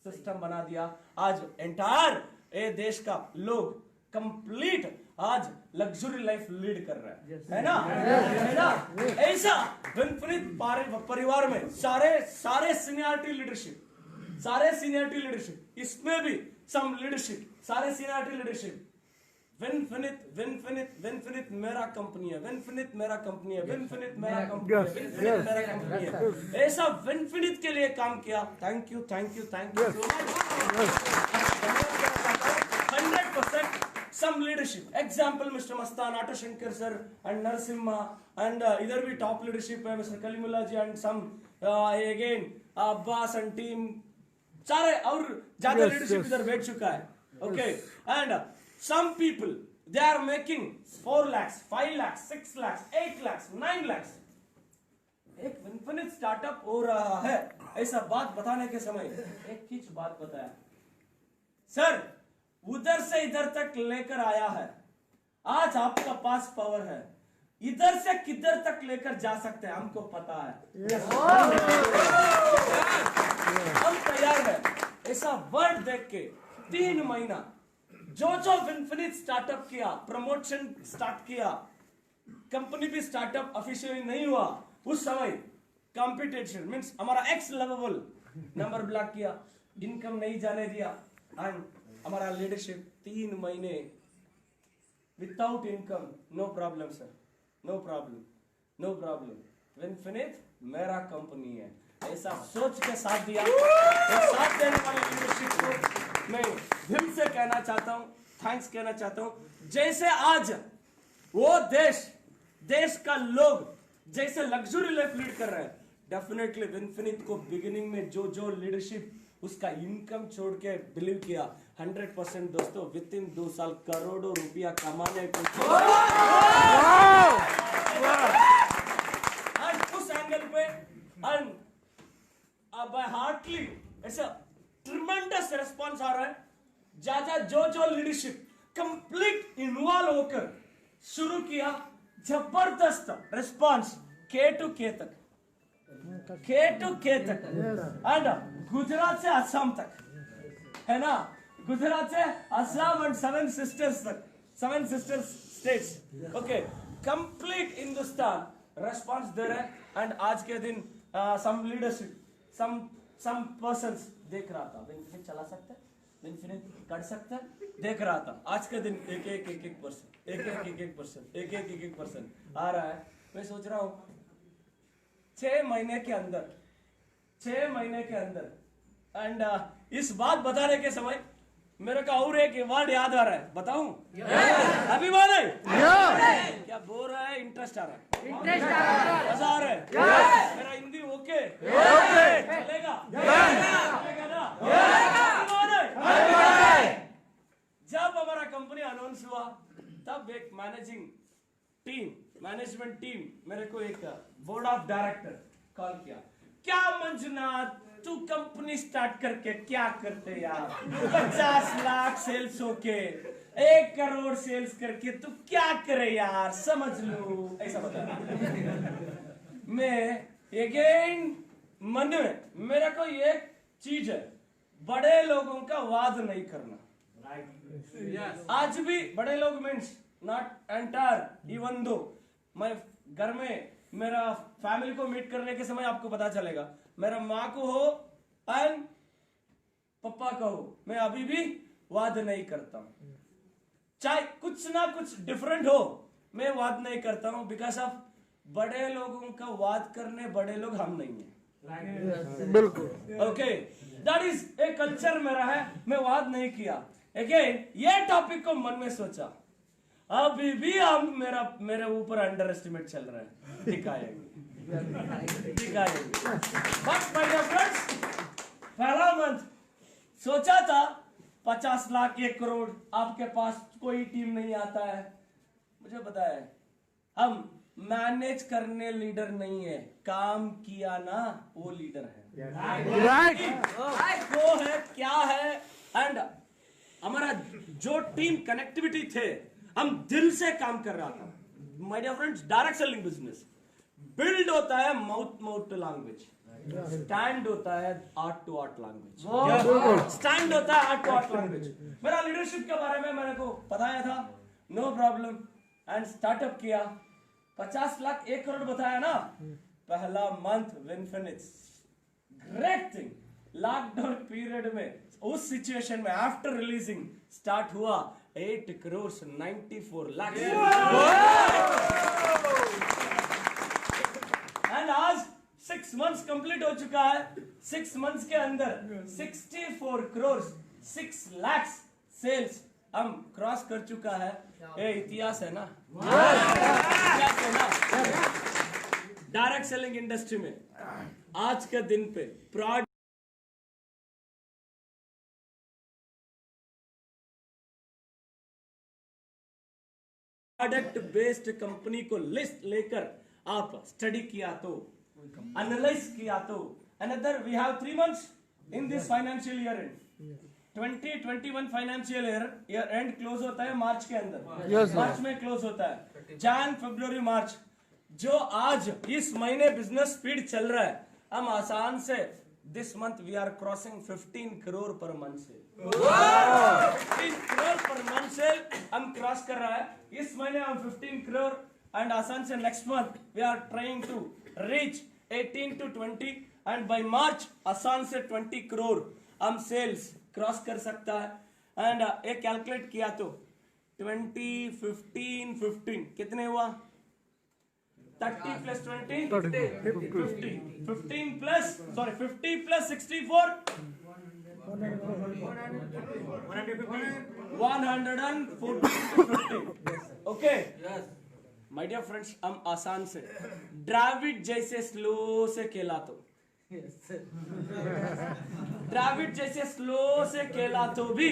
सिस्टम बना दिया। आज एंटायर ये देश का लोग कंप्लीट आज लग्जरी लाइफ लीड कर रहे हैं, है ना? ऐसा विनफ्रीद परिवार में सारे सीनियरिटी लीडरशिप, इसमें भी सम लीडरशिप, सारे सीनियरिटी लीडरशिप। विनफ्रीद मेरा कंपनी है, विनफ्रीद मेरा कंपनी है। ऐसा विनफ्रीद के लिए काम किया। Thank you so much. 100% some leadership. Example, Mr. Mastan, Ato Shankar sir, and Narasimha, and इधर भी top leadership है, Mr. Kalimullah ji, and some again Abbas and team, सारे और ज़्यादा leadership इधर बैठ चुका है. Okay, and some people they are making 4 lakhs, 5 lakhs, 6 lakhs, 8 lakhs, 9 lakhs. एक विनफ्रीद स्टार्टअप हो रहा है, ऐसा बात बताने के समय एक ही बात बताया, सर उधर से इधर तक लेकर आया है, आज आपका पास पावर है, इधर से किधर तक लेकर जा सकते हैं हमको पता है। हम तैयार है। ऐसा वर्ड देख के 3 महीना जो विनफ्रीद स्टार्टअप किया, प्रमोशन स्टार्ट किया, कंपनी भी स्टार्टअप ऑफिशियली नहीं हुआ, उस समय कंपटीशन मींस हमारा एक्स लेवल नंबर ब्लॉक किया, इनकम नहीं जाने दिया, एंड हमारा लीडरशिप 3 महीने without income. No problem sir, no problem, विनफ्रीद मेरा कंपनी है, ऐसा सोच के साथ दिया। साथ देने वाले लीडरशिप को मैं दिल से कहना चाहता हूँ, थैंक्स कहना चाहता हूँ। जैसे आज वो देश का लोग जैसे लग्जरी लाइफ लीड कर रहे हैं, डेफिनेटली विनफ्रीद को बिगिनिंग में जो लीडरशिप उसका इनकम छोड़ के बिलीव किया, 100% दोस्तों विद इन 2 साल करोड़ों रुपया कमाने को उस एंगल पे हार्टली ऐसा ट्रिमेंडस रिस्पॉन्स आ रहा है। ज्यादा जो किया, जबरदस्त रिस्पांस के टू के तक, के टू के तक, एंड गुजरात से असम तक, है ना, गुजरात से असम एंड 7 सिस्टर्स तक, 7 sisters states, okay, complete Hindustan response दे रहे हैं। एंड आज के दिन सम लीडरशिप, सम पर्सन्स देख रहा था, विनफिनिट चला सकता है, विनफिनिट कर सकता है, देख रहा था। आज के दिन एक पर्सन आ रहा है। मैं सोच रहा हूँ 6 महीने के अंदर एंड इस बात बताने के समय मेरे को और एक वर्ड याद आ रहा है, बताऊं? अभिमान है, क्या बोल रहा है? इंटरेस्ट आ रहा है, मजा आ रहा है, मेरा हिंदी ओके चलेगा ना? अभिमान है। जब हमारा कंपनी अनाउंस हुआ तब एक मैनेजमेंट टीम मेरे को एक बोर्ड ऑफ डायरेक्टर कॉल किया, क्या मंजुनाथ तू कंपनी स्टार्ट करके क्या करते यार, 50 लाख सेल्स होके 1 करोड़ सेल्स करके तू क्या करे यार, समझ लो, ऐसा बता। मैं अगेन मन में मेरे को एक चीज है, बड़े लोगों का वाद नहीं करना। आज भी बड़े लोग means not entire, even though मैं घर में मेरा फैमिली को मीट करने के समय आपको पता चलेगा, मेरा माँ को हो एंड पापा को हो, मैं अभी भी वाद नहीं करता हूं, चाहे कुछ ना कुछ डिफरेंट हो, मैं वाद नहीं करता हूं, बिकॉज ऑफ बड़े लोगों का वाद करने बड़े लोग हम नहीं है। बिल्कुल okay, that is a culture मेरा है, मैं वाद नहीं किया। अगेन ये टॉपिक को मन में सोचा, अभी भी हम मेरे ऊपर अंडर एस्टिमेट चल रहा है, दिखाएंगे। बट माय डियर फ्रेंड्स, पहला मंथ सोचा था 50 लाख 1 करोड़, आपके पास कोई टीम नहीं आता है, मुझे पता है हम मैनेज करने लीडर नहीं है, काम किया ना वो लीडर है, राइट वो है क्या है। एंड हमारा जो टीम कनेक्टिविटी थे, हम दिल से काम कर रहा था। My dear friends, direct selling business build होता है माउथ टू लैंग्वेज, स्टैंड होता है heart to heart language, stand होता है आर्ट टू आर्ट लैंग्वेज। मेरा लीडरशिप के बारे में मेरे को बताया था, नो प्रॉब्लम, एंड स्टार्टअप किया, 50 लाख 1 करोड़ बताया ना, पहला मंथ विनफिनिट्स, ग्रेट थिंग। लॉकडाउन पीरियड में उस सिचुएशन में आफ्टर रिलीजिंग स्टार्ट हुआ 8 करोड़ 94 लाख, एंड आज 6 मंथ्स कंप्लीट हो चुका है। 6 मंथ्स के अंदर 64 करोड़ 6 लाख सेल्स हम क्रॉस कर चुका है। ये इतिहास है ना, इतिहास है ना डायरेक्ट सेलिंग इंडस्ट्री में। आज के दिन पे प्रोडक्ट बेस्ड कंपनी को लिस्ट लेकर आप स्टडी किया तो, एनालाइज किया तो, another we have 3 months in this financial year end 2021 financial year end close होता है मार्च के अंदर, मार्च में क्लोज होता है, जैन फरवरी मार्च। जो आज इस महीने बिजनेस स्पीड चल रहा है, हम आसान से this month we are crossing 15 crore per month से, 15 करोड़ पर मंथ से हम क्रॉस कर रहा है। इस महीने हम 15 करोड़ एंड आसान से next month we are trying to reach 18 to 20 and by March आसान से 20 करोड़ हम सेल्स क्रॉस कर सकता है। एंड एक कैलकुलेट किया तो 20 15 15 कितने हुआ? 30 plus 20 50 15 plus 50 plus 64 140 okay my dear friends, हम आसान से ड्राविड जैसे स्लो से खेला तो ड्राविड जैसे स्लो से खेला तो भी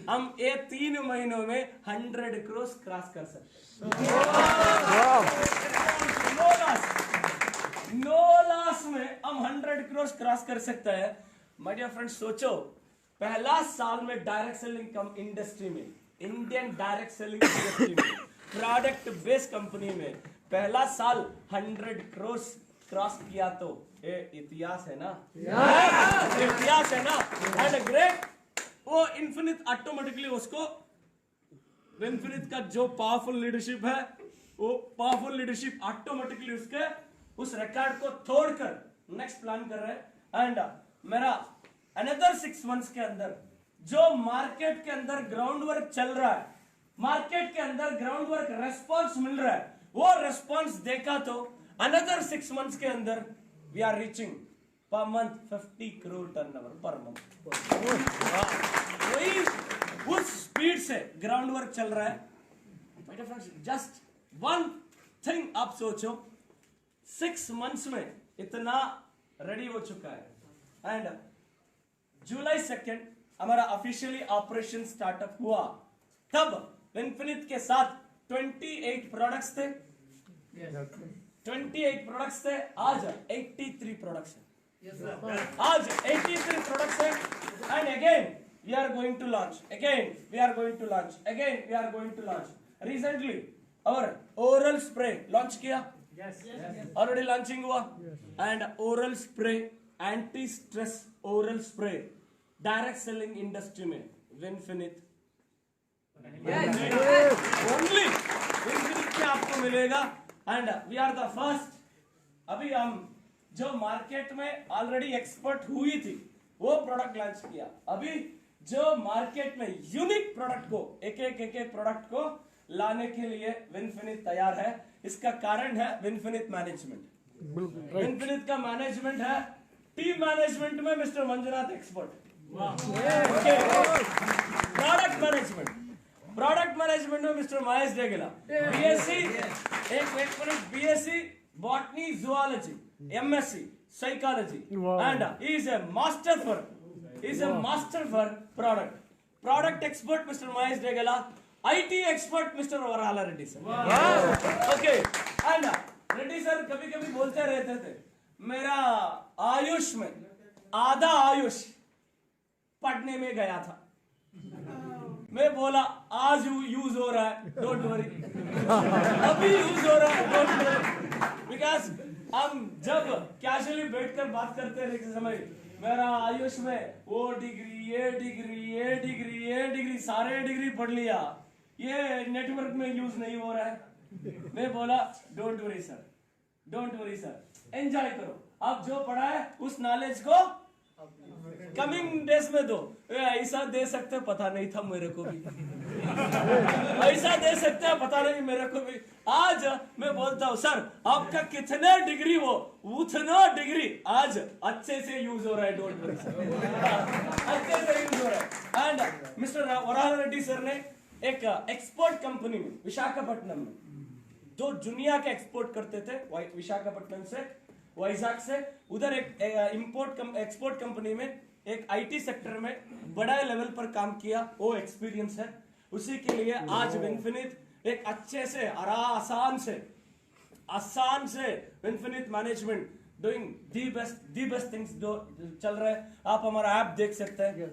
हम ये 3 महीनों में 100 करोड़ क्रॉस कर सकते नो लॉस में हम 100 करोड़ क्रॉस कर सकते हैं। माय डियर फ्रेंड्स, सोचो पहला साल में डायरेक्ट सेलिंग कम इंडस्ट्री में, इंडियन डायरेक्ट सेलिंग इंडस्ट्री में प्रोडक्ट बेस्ड कंपनी में पहला साल 100 करोड़ क्रॉस किया तो ये इतिहास है ना, इतिहास है ना। एंड ग्रेट, वो इन्फिनिट ऑटोमेटिकली उसको, इन्फिनिट का जो पावरफुल लीडरशिप है, वो पावरफुल लीडरशिप ऑटोमेटिकली उसके उस रिकॉर्ड को तोड़कर नेक्स्ट प्लान कर रहे हैं। एंड मेरा अनदर 6 मंथ्स के अंदर जो मार्केट के अंदर ग्राउंड वर्क चल रहा है, मार्केट के अंदर ग्राउंड वर्क रेस्पॉन्स मिल रहा है, वो रेस्पॉन्स देखा तो अनदर 6 मंथ्स के अंदर we are reaching per month 50 crore turnover per month. वही उस स्पीड से ग्राउंड वर्क चल रहा है। जस्ट वन थिंग आप सोचो, 6 मंथ्स में इतना रेडी हो चुका है। एंड जुलाई 2 हमारा ऑफिशियली ऑपरेशन स्टार्टअप हुआ, तब इन्फिनिट के साथ 28 प्रोडक्ट्स थे, 28 प्रोडक्ट्स थे, आज 83 प्रोडक्ट्स हैं, आज 83 प्रोडक्ट्स हैं। And again we are going to launch, again we are going to launch, again we are going to launch. Recently और ओरल स्प्रे लॉन्च किया, ऑलरेडी लॉन्चिंग हुआ। And oral spray, anti stress oral spray direct selling industry में विनफिनिट ओनली विनफिनिट के आपको मिलेगा। And we are the first. अभी हम जो मार्केट में ऑलरेडी एक्सपर्ट हुई थी वो प्रोडक्ट लॉन्च किया। अभी जो मार्केट में यूनिक प्रोडक्ट को एक एक प्रोडक्ट को लाने के लिए विनफिनिट तैयार है। इसका कारण है विनफिनिट मैनेजमेंट। विनफिनिट का मैनेजमेंट है, टीम मैनेजमेंट में mister Manjunath expert. Product management में mister Mahesh Degela, BSc BSc botany zoology, MSc psychology, and he is a master for product expert mister Mahesh Degela, IT expert mister Varala Reddy sir. Okay, and Reddy sir कभी कभी बोलते रहते थे, मेरा आयुष में आधा आयुष पढ़ने में गया था। मैं बोला आज यूज हो रहा है, डोंट वरी, अभी यूज हो रहा है, डोंट वरी। बिकॉज हम जब कैजुअली बैठकर बात करते रहते समय, मेरा आयुष में वो डिग्री, ये डिग्री, ये डिग्री, ये डिग्री, सारे डिग्री पढ़ लिया, ये नेटवर्क में यूज नहीं हो रहा है। मैं बोला don't worry sir, don't worry sir, enjoy करो, आप जो पढ़ा है उस नॉलेज को कमिंग डेज में दो। ऐसा दे सकते पता नहीं था मेरे को भी, ऐसा दे सकते हैं पता नहीं मेरे को भी। आज मैं बोलता हूँ सर आपका कितने डिग्री वो उतना डिग्री आज अच्छे से यूज हो रहा है, डोंट वरी सर, अच्छे से यूज हो रहा है। And mister Varala Reddy sir ने एक एक्सपोर्ट कंपनी में विशाखापट्टनम में, जो दुनिया के एक्सपोर्ट करते थे विशाखापट्टनम से, वाइजाग से, उधर एक एक्सपोर्ट कंपनी में एक IT सेक्टर में बड़ा लेवल पर काम किया, वो एक्सपीरियंस है। उसी के लिए आज विनफिनिट एक अच्छे से आसान से Winfinite management doing the best things जो चल रहा है। आप हमारा ऐप देख सकते हैं,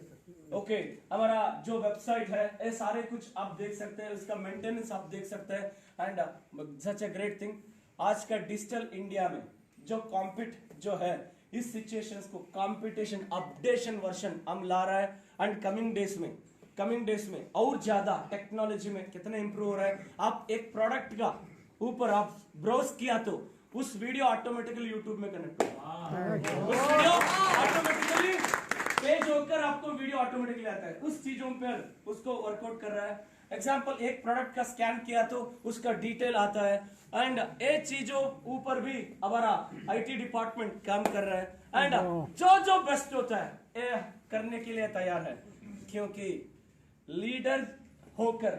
ओके, हमारा जो वेबसाइट है ये सारे कुछ आप देख सकते हैं, उसका मेंटेनेंस आप देख सकते हैं। And such A great thing, आज का डिजिटल इंडिया में जो कॉम्पिट जो है, इस सिचुएशंस को कंपटीशन अपडेशन वर्जन हम ला रहा है। एंड कमिंग डेज में और ज्यादा टेक्नोलॉजी में कितना इंप्रूव हो रहा है। आप एक प्रोडक्ट का ऊपर आप ब्राउज किया तो उस वीडियो ऑटोमेटिकली यूट्यूब में कनेक्ट होगा, उस वीडियो ऑटोमेटिकली पेज होकर आपको वीडियो ऑटोमेटिकली आता है, उस चीजों पर उसको वर्कआउट कर रहा है। एग्जाम्पल, एक प्रोडक्ट का स्कैन किया तो उसका डिटेल आता है। एंड ये चीजों ऊपर भी हमारा IT डिपार्टमेंट काम कर रहा है। एंड जो बेस्ट होता है ये करने के लिए तैयार है, क्योंकि लीडर होकर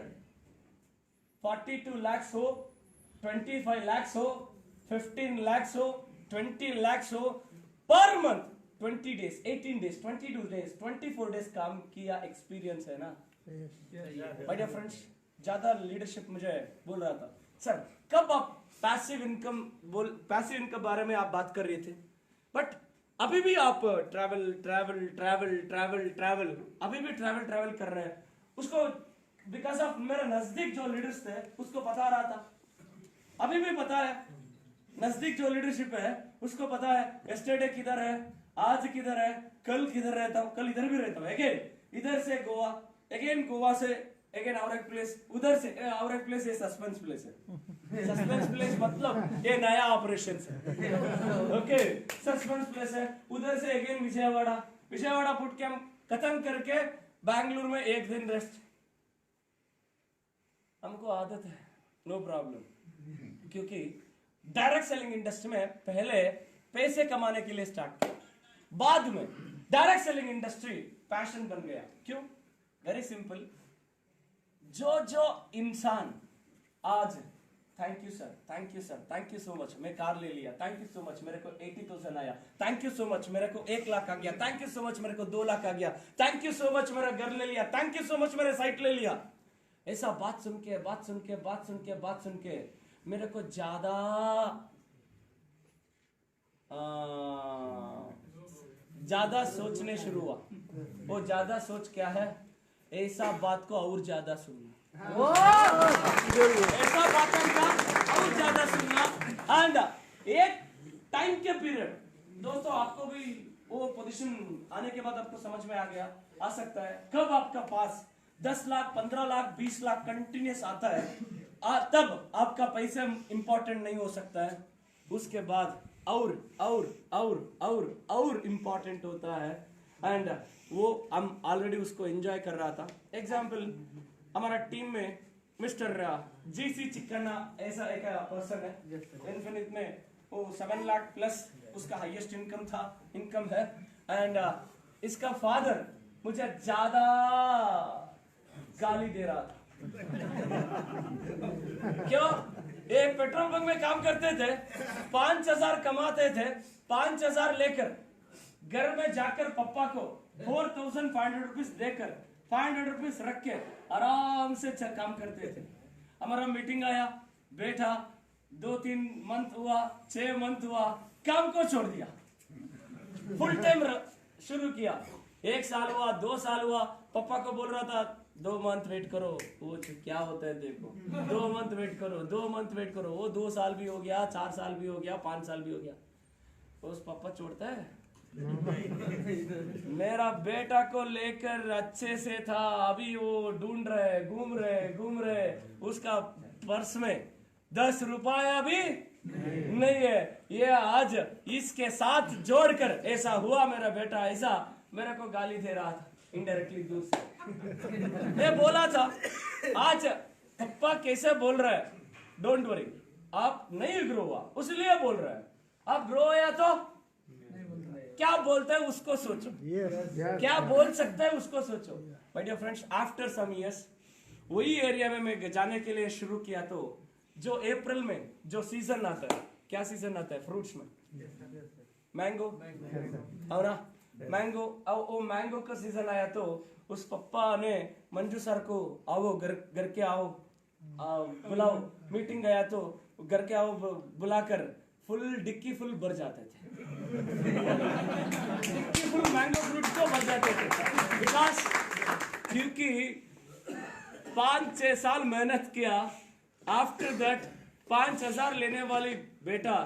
42 लाख हो, 25 लाख हो, 15 लाख हो, 20 लाख हो per month, 20 days, 18 days, 22 days, 24 days काम किया एक्सपीरियंस है ना। माय डियर फ्रेंड्स, ज्यादा लीडरशिप मुझे बोल रहा था सर, कब आप पैसिव इनकम बारे में आप बात कर रहे थे, बट अभी भी आप ट्रैवल अभी भी ट्रैवल कर रहे हैं। उसको बिकॉज ऑफ मेरे नजदीक जो लीडर्स थे उसको बता रहा था, अभी भी पता है, नजदीक जो लीडरशिप है उसको पता है यस्टरडे किधर है, आज किधर है, कल किधर रहता हूँ, कल इधर भी रहता हूँ, अगेन इधर से गोवा, अगेन गोवा से अगेन और एक प्लेस, उधर से और एक प्लेस, ये सस्पेंस प्लेस है। सस्पेंस प्लेस मतलब ये नया ऑपरेशन है, ओके। सस्पेंस प्लेस है, उधर से again Vijayawada, Vijayawada foot camp खत्म करके बैंगलोर में एक दिन रेस्ट। हमको आदत है, नो प्रॉब्लम, क्योंकि डायरेक्ट सेलिंग इंडस्ट्री में पहले पैसे कमाने के लिए स्टार्ट किया, बाद में डायरेक्ट सेलिंग इंडस्ट्री पैशन बन गया। क्यों? वेरी सिंपल, जो इंसान आज thank you sir, thank you sir, thank you so much, मैं कार ले लिया, थैंक यू सो मच, मेरे को 80,000 आया, थैंक यू सो मच, मेरे को 1 लाख आ गया, थैंक यू सो मच, मेरे को 2 लाख आ गया, थैंक यू सो मच, मेरा घर ले लिया, थैंक यू सो मच, मेरे साइट ले लिया। ऐसा बात सुन के मेरे को ज्यादा सोचने शुरू हुआ। वो ज्यादा सोच क्या है? ऐसा बात को और ज्यादा सुनना, ऐसा बातों का और ज्यादा सुनना। एंड एक टाइम के पीरियड, दोस्तों आपको भी वो पोजीशन आने के बाद आपको समझ में आ सकता है कब आपका पास 10 लाख 15 लाख 20 लाख कंटिन्यूस आता है, तब आपका पैसा इंपॉर्टेंट नहीं हो सकता है, उसके बाद और इंपॉर्टेंट होता है। एंड वो हम ऑलरेडी उसको एंजॉय कर रहा था। एग्जाम्पल, हमारा टीम में मिस्टर जीसी चिकन्ना ऐसा एक पर्सन है, इन्फिनिट में वो 7 लाख प्लस उसका हाईएस्ट इनकम है। एंड इसका फादर मुझे ज्यादा गाली दे रहा था। क्यों? एक पेट्रोल पंप में काम करते थे, 5,000 कमाते थे, 5,000 लेकर घर में जाकर पापा को 4,500 रुपीज देकर 500 रुपीज रख के आराम से काम करते थे। हमारा मीटिंग आया, बैठा, 2-3 मंथ हुआ, 6 मंथ हुआ, काम को छोड़ दिया, फुल टाइम शुरू किया। 1 साल हुआ, 2 साल हुआ, पापा को बोल रहा था 2 मंथ वेट करो, वो क्या होता है देखो, 2 मंथ वेट करो, 2 मंथ वेट करो। वो 2 साल भी हो गया, 4 साल भी हो गया, 5 साल भी हो गया, उस पापा छोड़ता है? मेरा बेटा को लेकर अच्छे से था, अभी वो ढूंढ रहे, घूम रहे, उसका पर्स में 10 रुपया भी नहीं है। ये आज इसके साथ जोड़कर ऐसा हुआ, मेरा बेटा ऐसा मेरे को गाली दे रहा था इनडायरेक्टली दूर से। ये बोला था आज पप्पा कैसे बोल रहा है, डोंट वरी, आप नहीं ग्रो हुआ उसलिए बोल रहा है, आप ग्रो हुआ तो क्या बोलते हैं उसको सोचो, क्या बोल सकते हैं उसको सोचो। My dear friends, after some years वही एरिया में मैं जाने के लिए शुरू किया, तो जो अप्रैल में जो सीजन आता है, क्या सीजन आता है फ्रूट्स में? मैंगो, और ना मैंगो, वो मैंगो का सीजन आया तो उस पप्पा ने मंजू सर को आओ घर के आओ बुलाओ, मीटिंग गया तो घर के आओ बुलाकर फुल डिक्की फुल भर जाते थे, डिक्की फुल मैंगो फ्रूट को भर जाते थे। बिकॉज क्योंकि 5-6 साल मेहनत किया, आफ्टर दैट 5,000 लेने वाली बेटा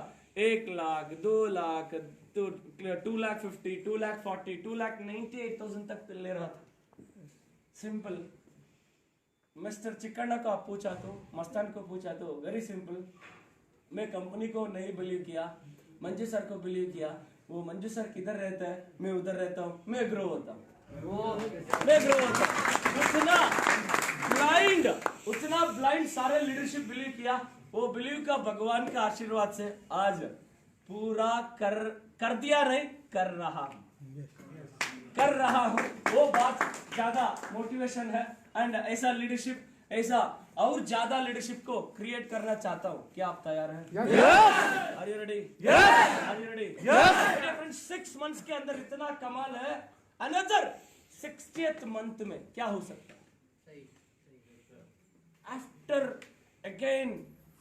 1 लाख 2 लाख 2,50,000 2,40,000 2,98,000 तक ले रहा था। सिंपल, मिस्टर चिकन्ना को आप पूछा तो, मस्तान को पूछा तो, वेरी सिंपल। मैं कंपनी को नहीं बिलीव किया, मंजू सर को बिलीव किया। वो मंजू सर किधर रहता है, मैं उधर रहता हूँ, मैं ग्रो होता हूँ। उतना ब्लाइंड सारे लीडरशिप बिलीव किया। वो बिलीव का भगवान का आशीर्वाद से आज पूरा कर दिया, नहीं कर रहा हूँ। वो बात ज्यादा मोटिवेशन है। एंड ऐसा लीडरशिप, ऐसा और ज्यादा लीडरशिप को क्रिएट करना चाहता हूँ। क्या आप तैयार हैं? Are you ready? Are you ready? 6 months के अंदर इतना कमाल है, अनदर 60th मंथ में क्या हो सकता है? आफ्टर अगेन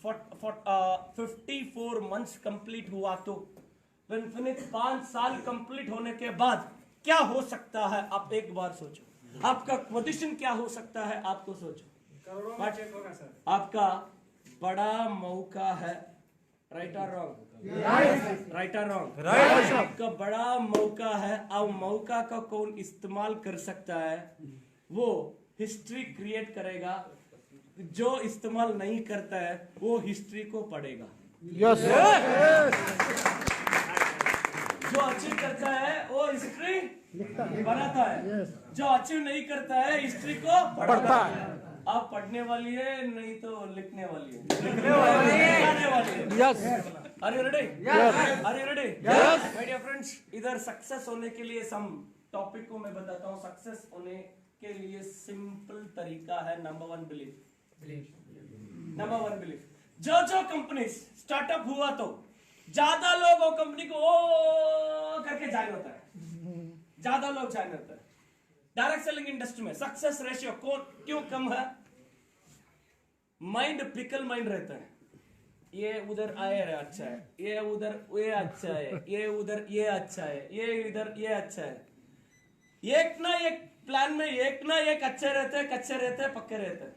54 मंथ्स कंप्लीट हुआ तो इन्फिनिट 5 साल कंप्लीट होने के बाद क्या हो सकता है? आप एक बार सोचो। आपका पोजीशन क्या हो सकता है आपको सोचो। बट आपका बड़ा मौका है, राइट और रॉन्ग, राइट और रॉन्ग, आपका बड़ा मौका है। अब मौका का कौन इस्तेमाल कर सकता है वो हिस्ट्री क्रिएट करेगा, जो इस्तेमाल नहीं करता है वो हिस्ट्री को पढ़ेगा। Yes, sir. जो अचीव करता है वो हिस्ट्री बनाता है, जो अचीव नहीं करता है हिस्ट्री को पढ़ता है। आप पढ़ने वाली है नहीं तो लिखने वाली है, लिखने वाली है। Yes. Are you ready? Yes. Are you ready? Yes. My dear friends, इधर सक्सेस होने के लिए सम टॉपिक को मैं बताता हूँ। सक्सेस होने के लिए सिंपल तरीका है, नंबर 1 बिलीफ। Number 1 belief. जो कंपनी स्टार्टअप हुआ तो ज्यादा लोग वो कंपनी को ओ करके ज्वाइन होता है, ज्यादा लोग ज्वाइन होता है। डायरेक्ट सेलिंग इंडस्ट्री में सक्सेस रेशियो क्यों कम है? माइंड पिकल माइंड रहता है, ये उधर आए अच्छा है, ये उधर ये अच्छा है, ये उधर ये अच्छा है, ये इधर ये अच्छा है। एक ना एक प्लान में एक ना एक अच्छे रहते हैं, कच्चे रहते हैं, पक्के रहते हैं।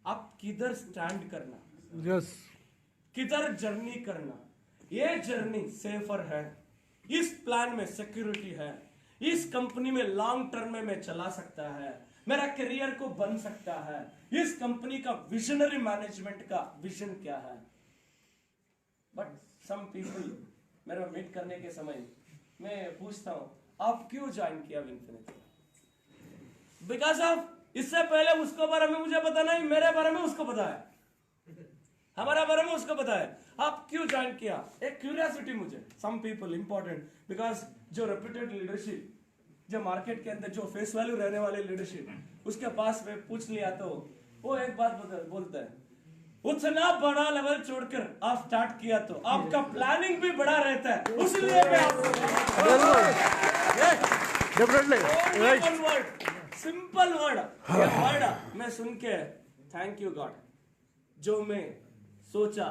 आप किधर स्टैंड करना, Yes. किधर जर्नी करना, ये जर्नी सेफर है, इस प्लान में सिक्योरिटी है, इस कंपनी में लॉन्ग टर्म में चला सकता है, मेरा करियर को बन सकता है। इस कंपनी का विजनरी मैनेजमेंट का विजन क्या है? बट सम पीपल मेरा मीट करने के समय मैं पूछता हूं आप क्यों ज्वाइन किया विनफिनिटी? बिकॉज ऑफ इससे पहले उसको बारे में मुझे पता नहीं, मेरे बारे में उसको पता है, हमारा बारे में उसको पता है। आप क्यों ज्वाइन किया? एक क्यूरियोसिटी मुझे। सम पीपल इंपॉर्टेंट बिकॉज जो रेप्यूटेड लीडरशिप, जो मार्केट के अंदर जो फेस वैल्यू रहने वाले लीडरशिप, उसके पास में पूछ लिया तो वो एक बात बोलता है, उतना बड़ा लेवल छोड़कर आप स्टार्ट किया तो आपका प्लानिंग भी बड़ा रहता है, उसलिए Definitely. Right. सिंपल वर्ड मैं सुन के थैंक यू गॉड, जो मैं सोचा,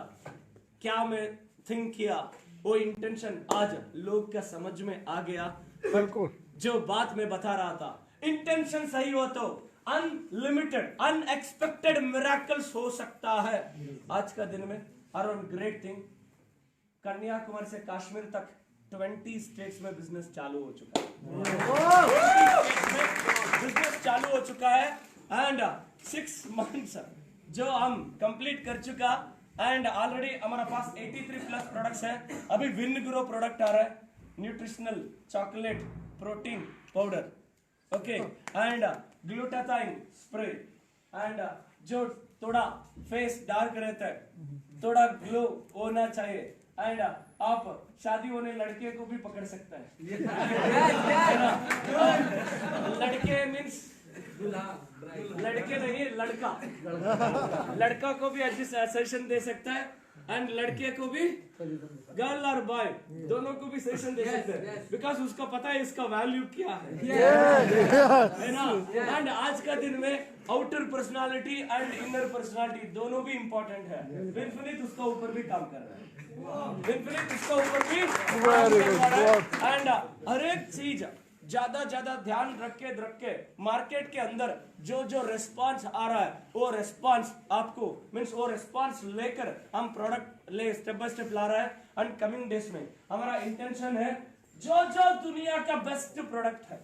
क्या मैं थिंक किया, वो इंटेंशन आज लोग का समझ में आ गया। बिल्कुल। जो बात मैं बता रहा था, इंटेंशन सही हो तो अनलिमिटेड अनएक्सपेक्टेड मिरेकल्स हो सकता है। आज का दिन में अराउंड ग्रेट थिंग, कन्याकुमारी से कश्मीर तक 20 स्टेट्स में बिजनेस चालू हो चुका है, बिजनेस चालू हो चुका है। एंड 6 मंथ्स जो हम कंप्लीट कर चुका, एंड ऑलरेडी हमारा पास 83 प्लस प्रोडक्ट्स है। अभी विन ग्रो प्रोडक्ट आ रहा है, nutritional chocolate protein powder, okay, and glutathione spray, and जो थोड़ा फेस डार्क रहता है, थोड़ा ग्लो होना चाहिए, एंड आप शादी होने लड़के को भी पकड़ सकता है। लड़के मीन्स लड़के नहीं, लड़का को भी अच्छी सजेशन दे सकता है, एंड लड़के को भी, गर्ल और बॉय दोनों को भी सजेशन दे सकते हैं, बिकॉज उसको पता है इसका वैल्यू क्या है ना। एंड आज का दिन में outer personality and inner personality दोनों भी इंपॉर्टेंट है। विनफिनिट उसका ऊपर भी काम कर रहा है, विनफिनिट उसका ऊपर भी काम कर रहा है। एंड हर एक चीज ज्यादा ध्यान रख के मार्केट के अंदर जो रेस्पॉन्स आ रहा है, वो रेस्पॉन्स आपको मीन्स वो रेस्पॉन्स लेकर हम प्रोडक्ट ले स्टेप बाय स्टेप ला रहा है। एंड कमिंग डेज में हमारा इंटेंशन है जो दुनिया का बेस्ट प्रोडक्ट है,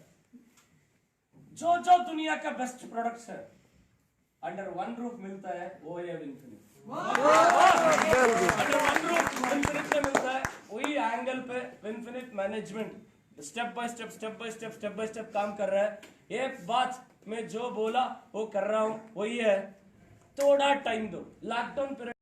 जो दुनिया का बेस्ट प्रोडक्ट है, अंडर वन रूफ मिलता है, वो है विनफिनिट। अंडर वन रूफ विनफिनिट में मिलता है, वही एंगल पे विनफिनिट मैनेजमेंट स्टेप बाय स्टेप काम कर रहा है। एक बात मैं जो बोला वो कर रहा हूं, वही है, थोड़ा टाइम दो। Lockdown period